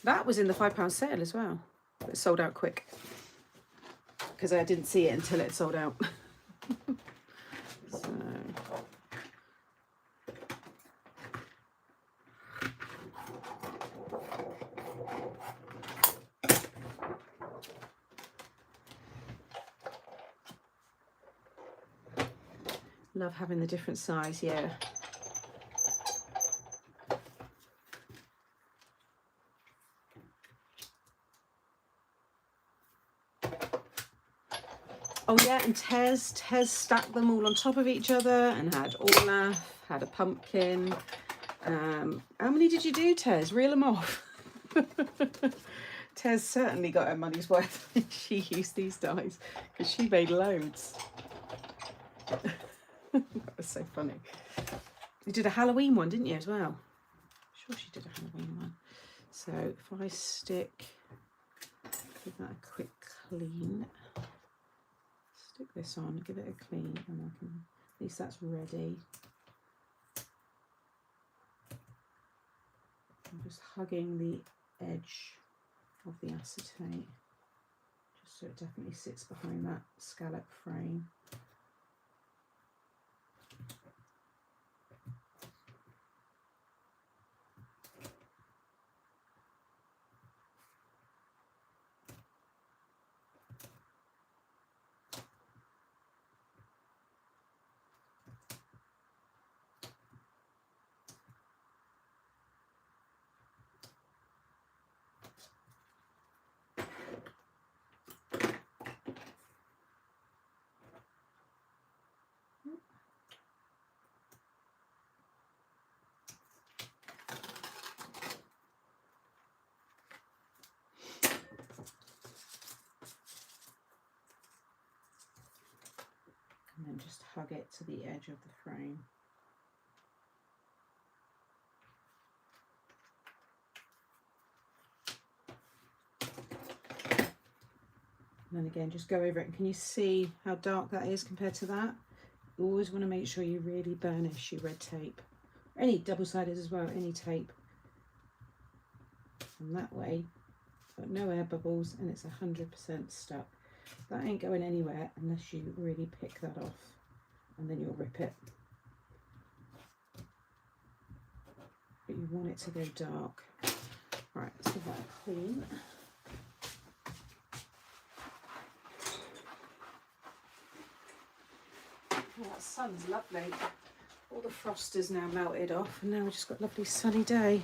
That was in the £5 sale as well. It sold out quick because I didn't see it until it sold out. So Love having the different size, yeah. Oh yeah, and Tez stacked them all on top of each other and had Olaf, had a pumpkin. How many did you do, Tez? Reel them off. Tez certainly got her money's worth when she used these dies, because she made loads. That was so funny. You did a Halloween one, didn't you, as well? Sure she did a Halloween one. So if I give that a quick clean. Stick this on, give it a clean, and I can, at least that's ready. I'm just hugging the edge of the acetate, just so it definitely sits behind that scallop frame. And then just hug it to the edge of the frame. And then again, just go over it. And can you see how dark that is compared to that? You always want to make sure you really burnish your red tape. Any double-sided as well, any tape. And that way, got no air bubbles and it's 100% stuck. That ain't going anywhere unless you really pick that off, and then you'll rip it. But you want it to go dark. Right, let's give that a clean. Oh, that sun's lovely. All the frost is now melted off, and now we've just got a lovely sunny day.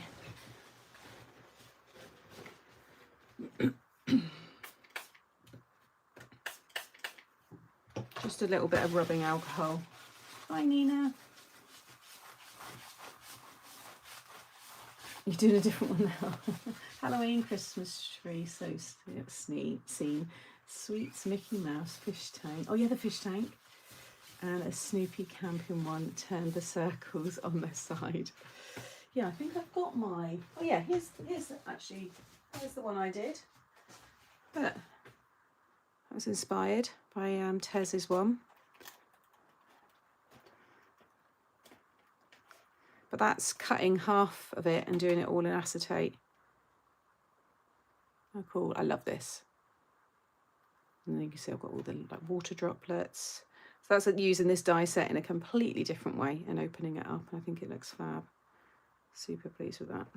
Just a little bit of rubbing alcohol. Hi, Nina. You're doing a different one now. Halloween Christmas tree, so scene. Sweets Mickey Mouse fish tank. Oh yeah, the fish tank. And a Snoopy camping one. Turn the circles on their side. Yeah, I think I've got my. Oh yeah, here's the one I did. But I was inspired by Tez's one. But that's cutting half of it and doing it all in acetate. Oh cool, I love this. And then you can see I've got all the like water droplets. So that's using this die set in a completely different way and opening it up. And I think it looks fab. Super pleased with that.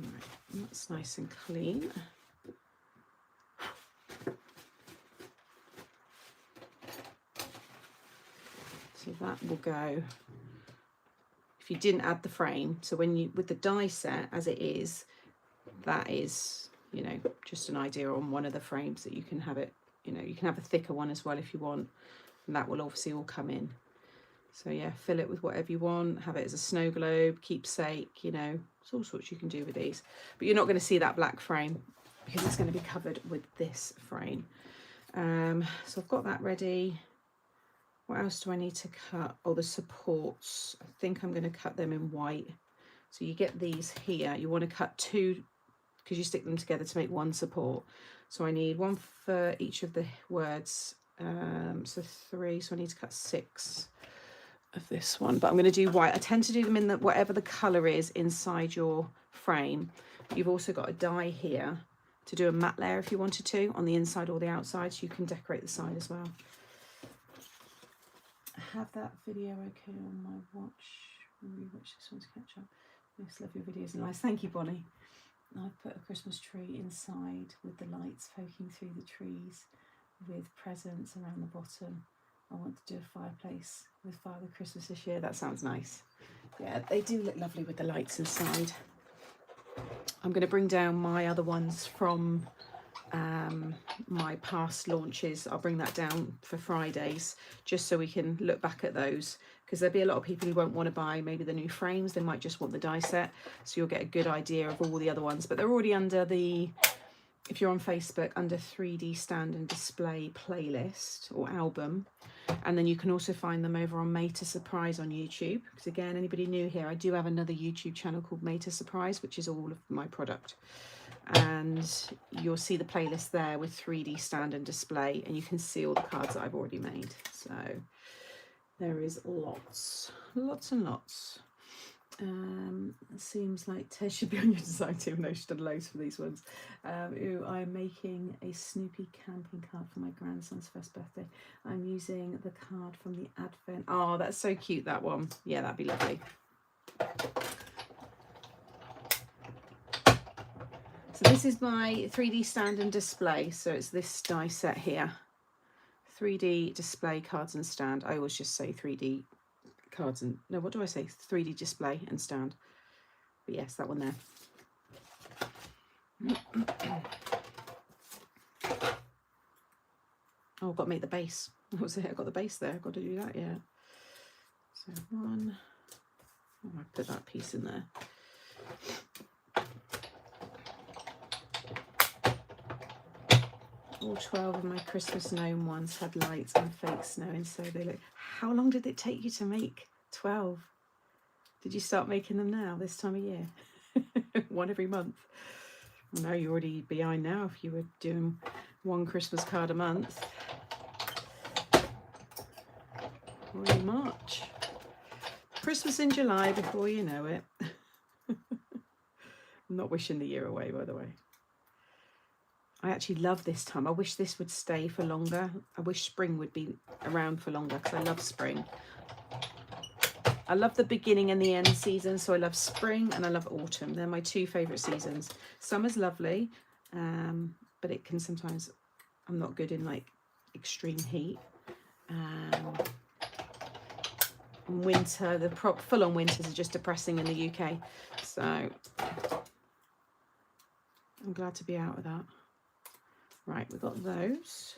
Right, that's nice and clean. So that will go. If you didn't add the frame, so when you, with the die set as it is, that is, you know, just an idea on one of the frames that you can have it, you know, you can have a thicker one as well if you want, and that will obviously all come in. So yeah, fill it with whatever you want, have it as a snow globe, keepsake, you know, there's all sorts you can do with these. But you're not going to see that black frame because it's going to be covered with this frame. So I've got that ready. What else do I need to cut? Oh, the supports. I think I'm going to cut them in white. So you get these here. You want to cut two because you stick them together to make one support. So I need one for each of the words. So 3. So I need to cut 6 of this one. But I'm going to do white. I tend to do them in the, whatever the colour is inside your frame. You've also got a die here to do a matte layer if you wanted to on the inside or the outside. So you can decorate the side as well. Have that video okay on my watch. Rewatch this one to catch up. Yes, love your videos and lives. Thank you, Bonnie. I've put a Christmas tree inside with the lights poking through the trees with presents around the bottom. I want to do a fireplace with Father Christmas this year. That sounds nice. Yeah, they do look lovely with the lights inside. I'm going to bring down my other ones from my past launches. I'll bring that down for Fridays just so we can look back at those, because there'll be a lot of people who won't want to buy maybe the new frames. They might just want the die set, so you'll get a good idea of all the other ones, but they're already under the, if you're on Facebook, under 3D stand and display playlist or album. And then you can also find them over on Made to Surprise on YouTube, because again, anybody new here, I do have another YouTube channel called Made to Surprise, which is all of my product. And you'll see the playlist there with 3D stand and display, and you can see all the cards that I've already made. So there is lots and lots. It seems like Tez should be on your design team. No, she's done loads for these ones. I'm making a Snoopy camping card for my grandson's first birthday. I'm using the card from the Advent. Oh, that's so cute, that one. Yeah, that'd be lovely. So this is my 3D stand and display. So it's this die set here. 3D display cards and stand. I always just say 3D cards and, no, what do I say? 3D display and stand. But yes, that one there. Oh, I've got to make the base. That was it. I've got the base there. I've got to do that, yeah. So one. Oh, I put that piece in there. All 12 of my Christmas gnome ones had lights and fake snow, and so they look. How long did it take you to make 12? Did you start making them now, this time of year? One every month. No, you're already behind now if you were doing one Christmas card a month. Already March. Christmas in July before you know it. I'm not wishing the year away, by the way. I actually love this time. I wish this would stay for longer. I wish spring would be around for longer, because I love spring. I love the beginning and the end season, so I love spring and I love autumn. They're my two favourite seasons. Summer's lovely, but it can sometimes, I'm not good in like extreme heat. Winter, the full-on winters are just depressing in the UK. So I'm glad to be out of that. Right, we've got those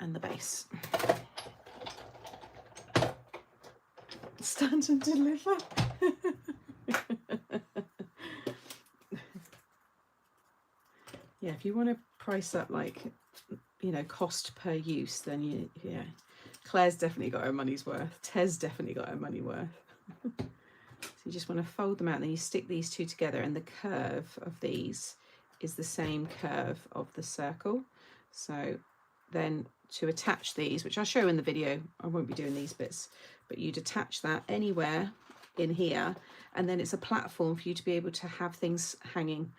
and the base. Stand and deliver. Yeah, if you want to price up, like, you know, cost per use, then you, yeah. Claire's definitely got her money's worth. Tez definitely got her money worth. So you just want to fold them out, and then you stick these two together, and the curve of these is the same curve of the circle. So then to attach these, which I'll show in the video, I won't be doing these bits, but you'd attach that anywhere in here, and then it's a platform for you to be able to have things hanging,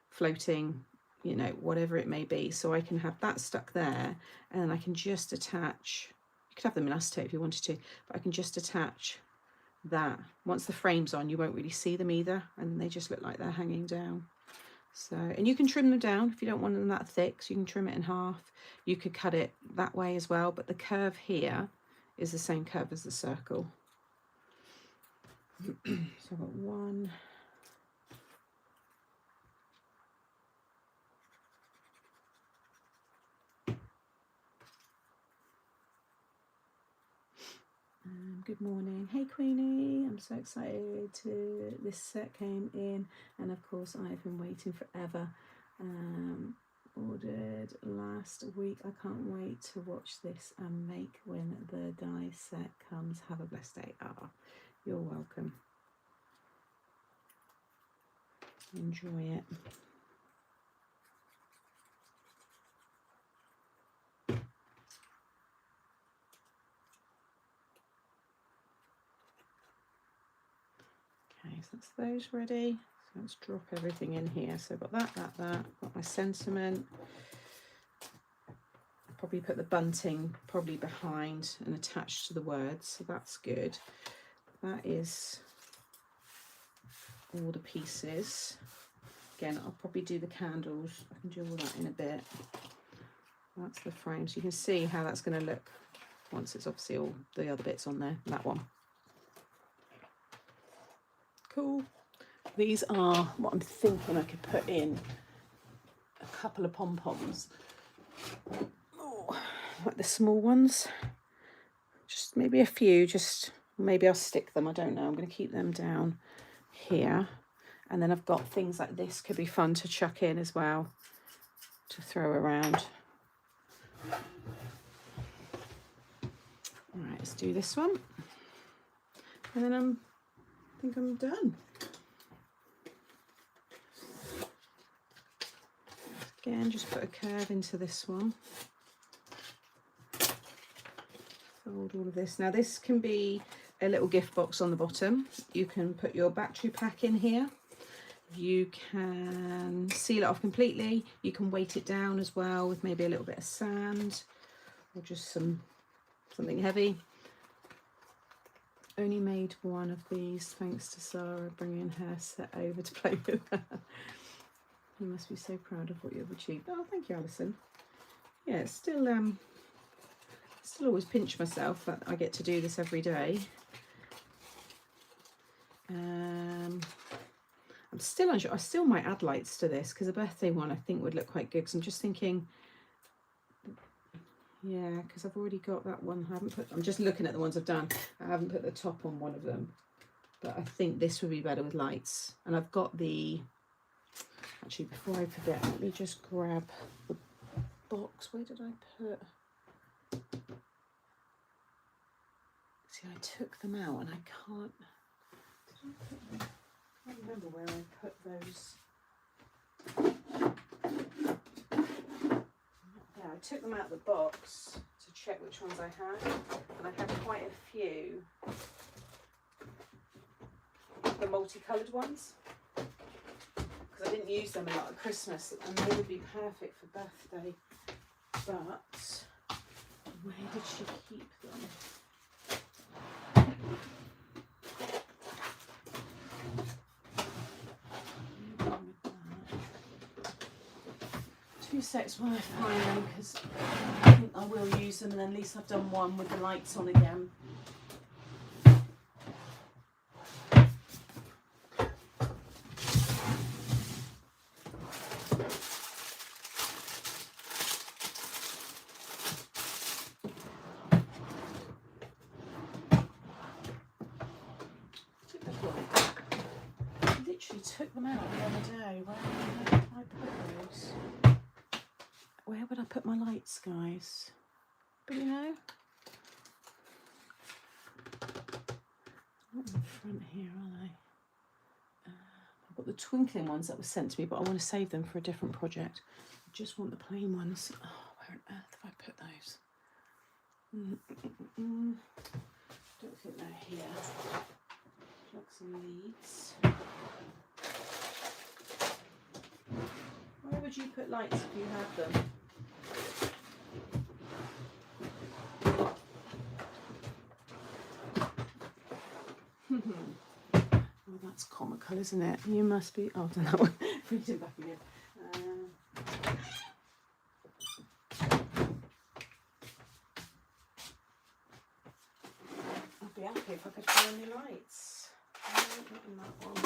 floating, you know, whatever it may be. So I can have that stuck there, and then I can just attach, you could have them in acetate if you wanted to, but I can just attach that. Once the frame's on, you won't really see them either, and they just look like they're hanging down. So, and you can trim them down if you don't want them that thick, so you can trim it in half. You could cut it that way as well, but the curve here is the same curve as the circle. So I've got one. Good morning. Hey Queenie, I'm so excited this set came in, and of course I've been waiting forever. Ordered last week. I can't wait to watch this and make when the die set comes. Have a blessed day. Ah, you're welcome. Enjoy it. Okay, so that's those ready. So let's drop everything in here. So I've got that, got my sentiment. Probably put the bunting probably behind and attached to the words, so that's good. That is all the pieces. Again, I'll probably do the candles. I can do all that in a bit. That's the frame, so you can see how that's going to look once it's obviously all the other bits on there. That one. Cool. These are what I'm thinking I could put in a couple of pom-poms. Oh, like the small ones. Just maybe a few, just maybe I'll stick them. I don't know. I'm going to keep them down here. And then I've got things like this, could be fun to chuck in as well, to throw around. All right, let's do this one. And then I think I'm done. Again, just put a curve into this one. Fold all of this. Now this can be a little gift box on the bottom. You can put your battery pack in here. You can seal it off completely. You can weight it down as well with maybe a little bit of sand or just something heavy. Only made one of these thanks to Sarah bringing her set over to play with her. You must be so proud of what you've achieved. Oh, thank you, Alison. Yeah, it's still always pinch myself that I get to do this every day. I'm still unsure. I still might add lights to this because a birthday one I think would look quite good. Because I'm just thinking, yeah, because I've already got that one. I'm just looking at the ones I've done. I haven't put the top on one of them, but I think this would be better with lights. And I've got the. Actually, before I forget, let me just grab the box. Where did I put? See, I took them out and I can't. I can't remember where I put those. Yeah, I took them out of the box to check which ones I had, and I had quite a few. The multicolored ones, because I didn't use them a lot at Christmas, and they would be perfect for birthday. But where did she keep them? 2 secs while I find them, because I think I will use them, and then at least I've done one with the lights on again. Took them out the other day. Where did I put those? Where would I put my lights, guys? But you know, not in the front here, are they? I've got the twinkling ones that were sent to me, but I want to save them for a different project. I just want the plain ones. Oh, where on earth have I put those? Don't think they're here. Plugs and leads. Where would you put lights if you had them? Oh, that's comical, isn't it? You must be. Oh, I've done that one. Put it back again. I'd be happy if I could find any lights. Not in that one.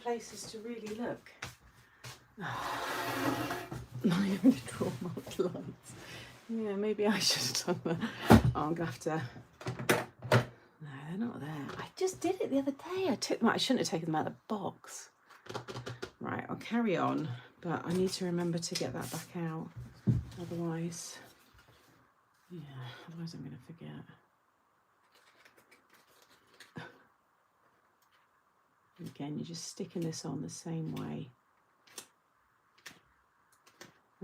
Places to really look. Not even to draw marked lights. Yeah, maybe I should have done that. Oh, I'm gonna have to. No, they're not there. I just did it the other day. I took them out. I shouldn't have taken them out of the box. Right, I'll carry on, but I need to remember to get that back out. Otherwise, yeah, otherwise I'm gonna forget. Again, you're just sticking this on the same way.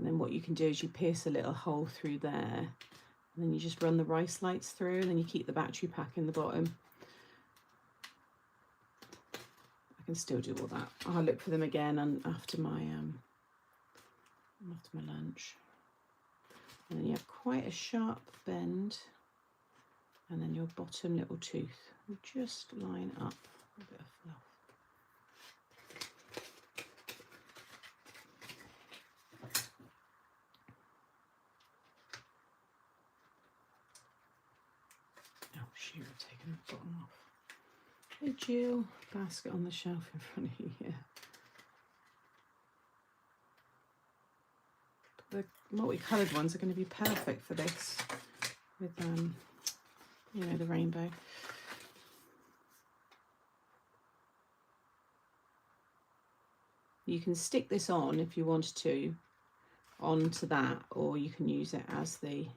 And then what you can do is you pierce a little hole through there, and then you just run the rice lights through, and then you keep the battery pack in the bottom. I can still do all that. I'll look for them again and after my lunch. And then you have quite a sharp bend, and then your bottom little tooth will just line up a bit of fluff. Oh, sheer, I've taken the bottom off. Hey Jill, basket on the shelf in front of you here. The multicoloured ones are going to be perfect for this with you know, the rainbow. You can stick this on if you wanted to onto that, or you can use it as the,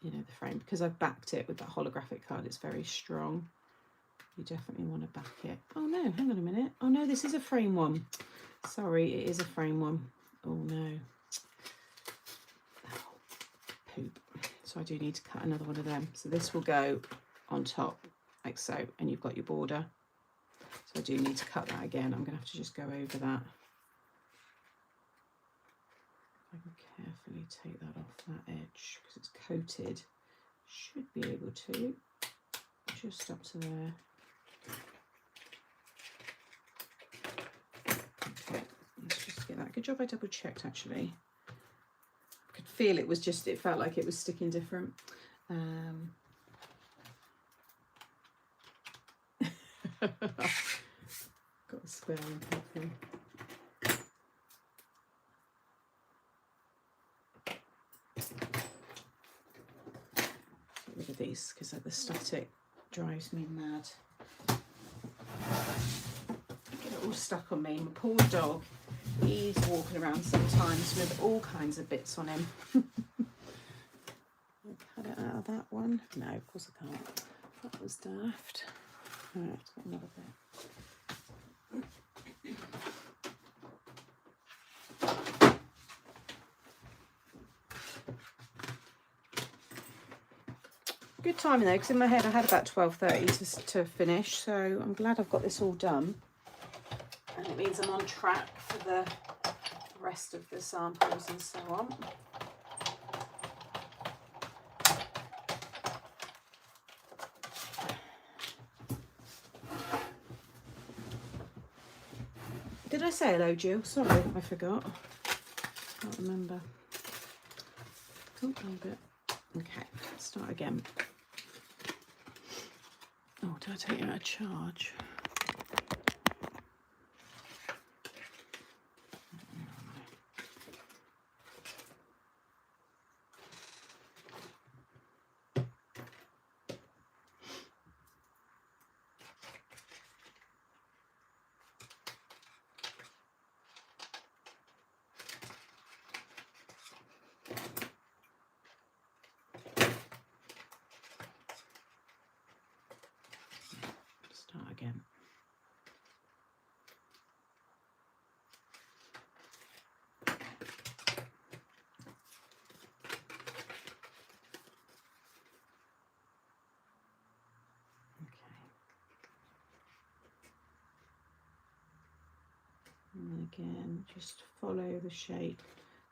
you know, the frame. Because I've backed it with that holographic card, it's very strong. You definitely want to back it. Oh no, hang on a minute. Oh no, this is a frame one. Sorry, it is a frame one. Oh no. Oh, poop. So I do need to cut another one of them. So this will go on top like so, and you've got your border. So I do need to cut that again. I'm going to have to just go over that. I can carefully take that off that edge because it's coated. Should be able to, just up to there. Okay, let's just get that. Good job I double checked actually. I could feel it was just, it felt like it was sticking different. Got a spare one here. Get rid of these because the static drives me mad. Get it all stuck on me. My poor dog, he's walking around sometimes with all kinds of bits on him. Cut it out of that one. No, of course I can't. That was daft. Right, I've got another bit. Good timing though, because in my head I had about 12:30 to finish, so I'm glad I've got this all done. And it means I'm on track for the rest of the samples and so on. Did I say hello, Jill? Sorry, I forgot. Can't remember. Oh, a bit. Okay, let's start again. Oh, did I take it out of charge? Again. And again, just follow the shape.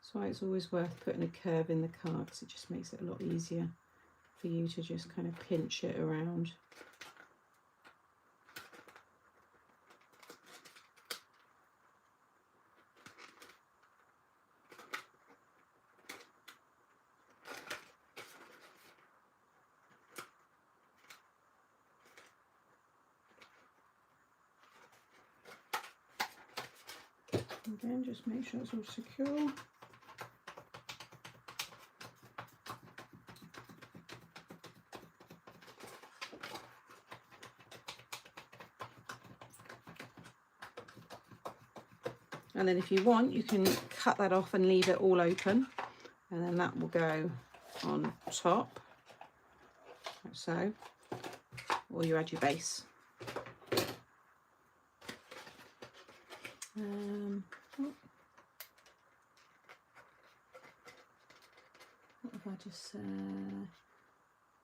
That's why it's always worth putting a curve in the card, because it just makes it a lot easier for you to just kind of pinch it around. Again, just make sure it's all secure. And then if you want, you can cut that off and leave it all open, and then that will go on top, like so, or you add your base. Oh. What if I just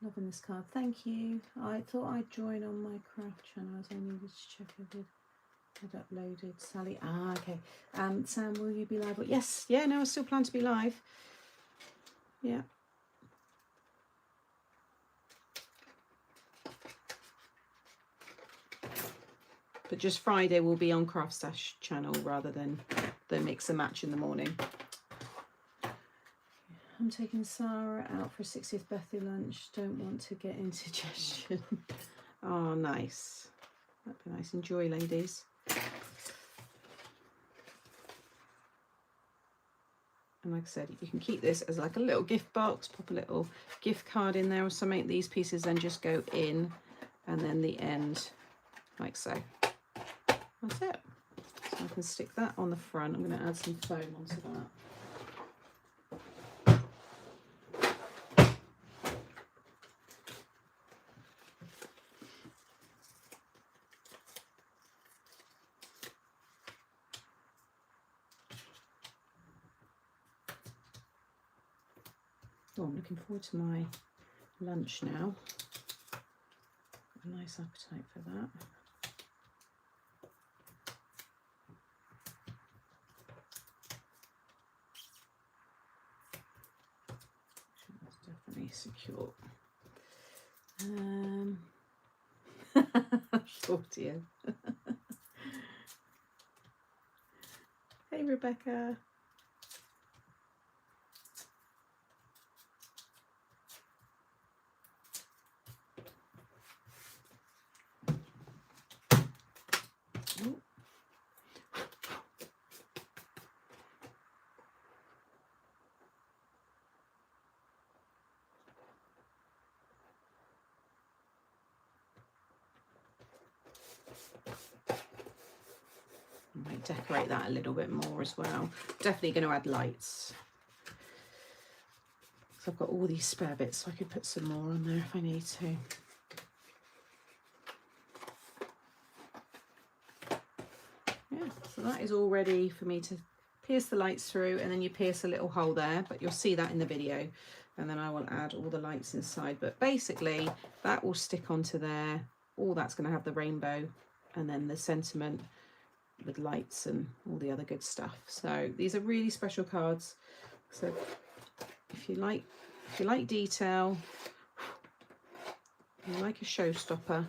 loving this card? Thank you. I thought I'd join on my craft channel, as I needed to check if it had uploaded. Sally. Ah, okay. Sam, will you be live? Yes. Yeah. No, I still plan to be live. Yeah. But just Friday will be on Craft Stash channel rather than the mix and match in the morning. I'm taking Sarah out for a 60th birthday lunch. Don't want to get indigestion. Oh, nice. That'd be nice. Enjoy, ladies. And like I said, you can keep this as like a little gift box, pop a little gift card in there or something. These pieces then just go in, and then the end like so. That's it. So I can stick that on the front. I'm going to add some foam onto that. Oh, I'm looking forward to my lunch now. Got a nice appetite for that. That's definitely secure. Shorty. Hey, Rebecca. I might decorate that a little bit more as well. Definitely going to add lights. So I've got all these spare bits, so I could put some more on there if I need to. Yeah, so that is all ready for me to pierce the lights through, and then you pierce a little hole there, but you'll see that in the video, and then I will add all the lights inside. But basically that will stick onto there. All that's going to have the rainbow, and then the sentiment with lights and all the other good stuff. So these are really special cards. So if you like detail, if you like a showstopper,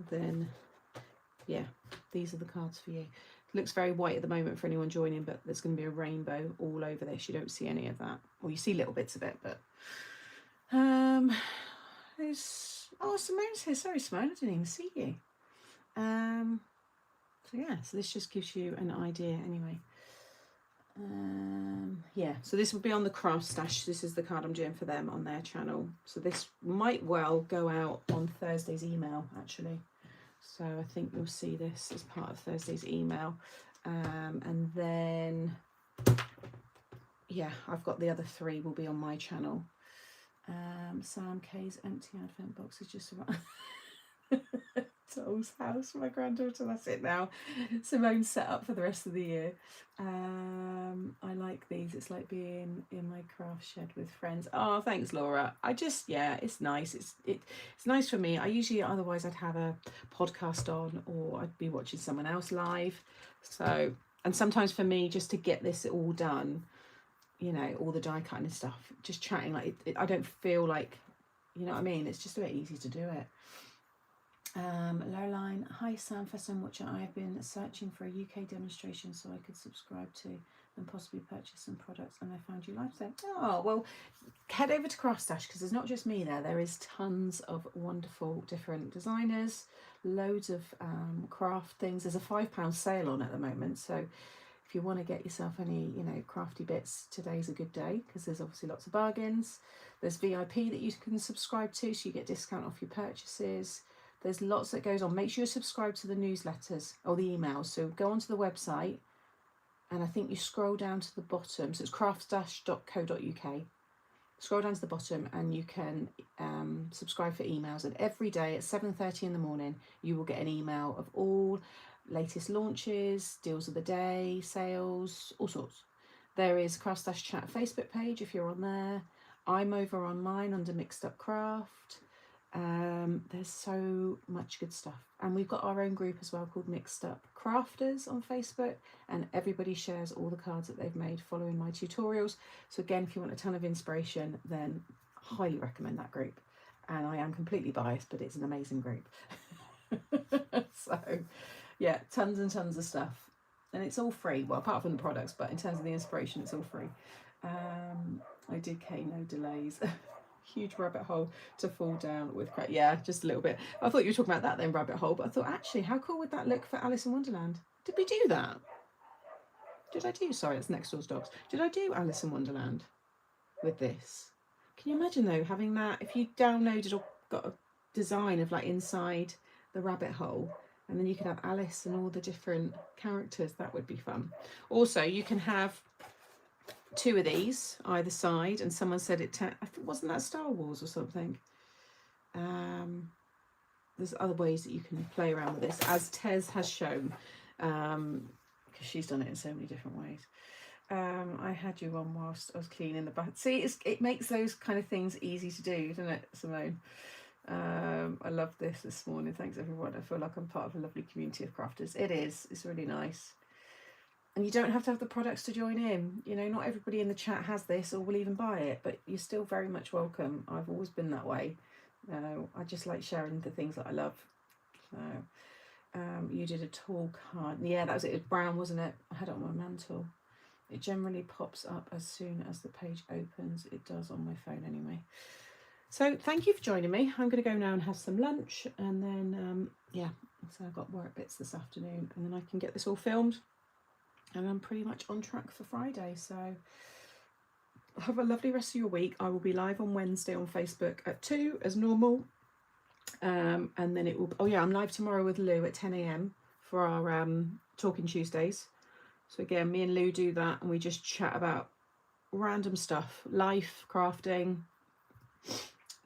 then yeah, these are the cards for you. It looks very white at the moment for anyone joining, but there's going to be a rainbow all over this. You don't see any of that, or you see little bits of it, but Simone's here. Sorry, Simone, I didn't even see you. So yeah, so this just gives you an idea anyway. Yeah, so this will be on the Craft Stash. This is the card I'm doing for them on their channel. So this might well go out on Thursday's email, actually. So I think you'll see this as part of Thursday's email. And then, yeah, I've got the other three will be on my channel. Sam K's empty advent box is just around. Doll's house for my granddaughter. That's it now. Simone's set up for the rest of the year. I like these. It's like being in my craft shed with friends. Oh, thanks, Laura. Yeah, it's nice. It's nice for me. I usually, otherwise I'd have a podcast on, or I'd be watching someone else live. So, and sometimes for me, just to get this all done, you know, all the die cutting and stuff, just chatting, like I don't feel like, you know what I mean? It's just a bit easy to do it. Lowline, hi Sam, first time watcher. I have been searching for a UK demonstration so I could subscribe to and possibly purchase some products, and I found you live. So, oh well, head over to Craft Stash, because there's not just me there. There is tons of wonderful different designers, loads of craft things. There's a £5 sale on at the moment, so if you want to get yourself any, you know, crafty bits, today's a good day, because there's obviously lots of bargains. There's VIP that you can subscribe to, so you get discount off your purchases. There's lots that goes on. Make sure you subscribe to the newsletters or the emails. So go onto the website, and I think you scroll down to the bottom. So it's craftstash.co.uk. Scroll down to the bottom and you can subscribe for emails. And every day at 7:30 in the morning, you will get an email of all latest launches, deals of the day, sales, all sorts. There is Crafty Chat Facebook page if you're on there. I'm over on mine under Mixed Up Craft. There's so much good stuff, and we've got our own group as well called Mixed Up Crafters on Facebook, and everybody shares all the cards that they've made following my tutorials. So again, if you want a ton of inspiration, then highly recommend that group. And I am completely biased, but it's an amazing group. So yeah, tons and tons of stuff, and it's all free, well, apart from the products, but in terms of the inspiration, it's all free. I did K, no delays. Huge rabbit hole to fall down with. Yeah, just a little bit. I thought you were talking about that then, rabbit hole, but I thought, actually, how cool would that look for Alice in Wonderland? Did we do that? Did I do, sorry, it's Next Door's Dogs. Did I do Alice in Wonderland with this? Can you imagine though, having that, if you downloaded or got a design of like inside the rabbit hole, and then you could have Alice and all the different characters, that would be fun. Also, you can have 2 of these either side, and someone said it, I think, wasn't that Star Wars or something? There's other ways that you can play around with this, as Tez has shown, because she's done it in so many different ways. I had you on whilst I was cleaning the bath. See, it makes those kind of things easy to do, doesn't it, Simone? I love this morning. Thanks everyone. I feel like I'm part of a lovely community of crafters. It is. It's really nice. And you don't have to have the products to join in. You know, not everybody in the chat has this or will even buy it, but you're still very much welcome. I've always been that way. I just like sharing the things that I love. So, you did a tall card. Yeah, that was it. It was brown, wasn't it? I had it on my mantle. It generally pops up as soon as the page opens. It does on my phone anyway. So thank you for joining me. I'm going to go now and have some lunch, and then, yeah, so I've got work bits this afternoon, and then I can get this all filmed. And I'm pretty much on track for Friday. So have a lovely rest of your week. I will be live on Wednesday on Facebook at 2 as normal. And then it will, oh yeah, I'm live tomorrow with Lou at 10 AM for our Talking Tuesdays. So again, me and Lou do that, and we just chat about random stuff, life, crafting.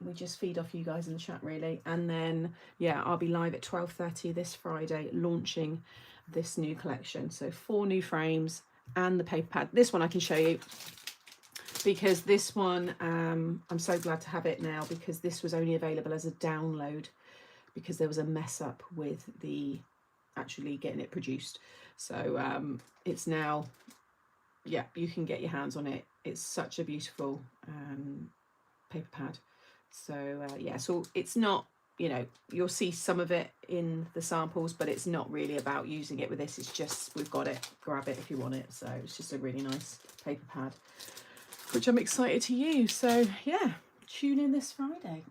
We just feed off you guys in the chat really. And then, yeah, I'll be live at 12:30 this Friday launching this new collection. So 4 new frames and the paper pad. This one I can show you, because this one, I'm so glad to have it now, because this was only available as a download because there was a mess up with the actually getting it produced. So it's now, yeah, you can get your hands on it. It's such a beautiful paper pad. So yeah, so it's not, you know, you'll see some of it in the samples, but it's not really about using it with this. It's just, we've got it, grab it if you want it. So it's just a really nice paper pad, which I'm excited to use. So yeah, tune in this Friday.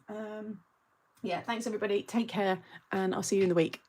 Yeah, thanks everybody. Take care, and I'll see you in the week.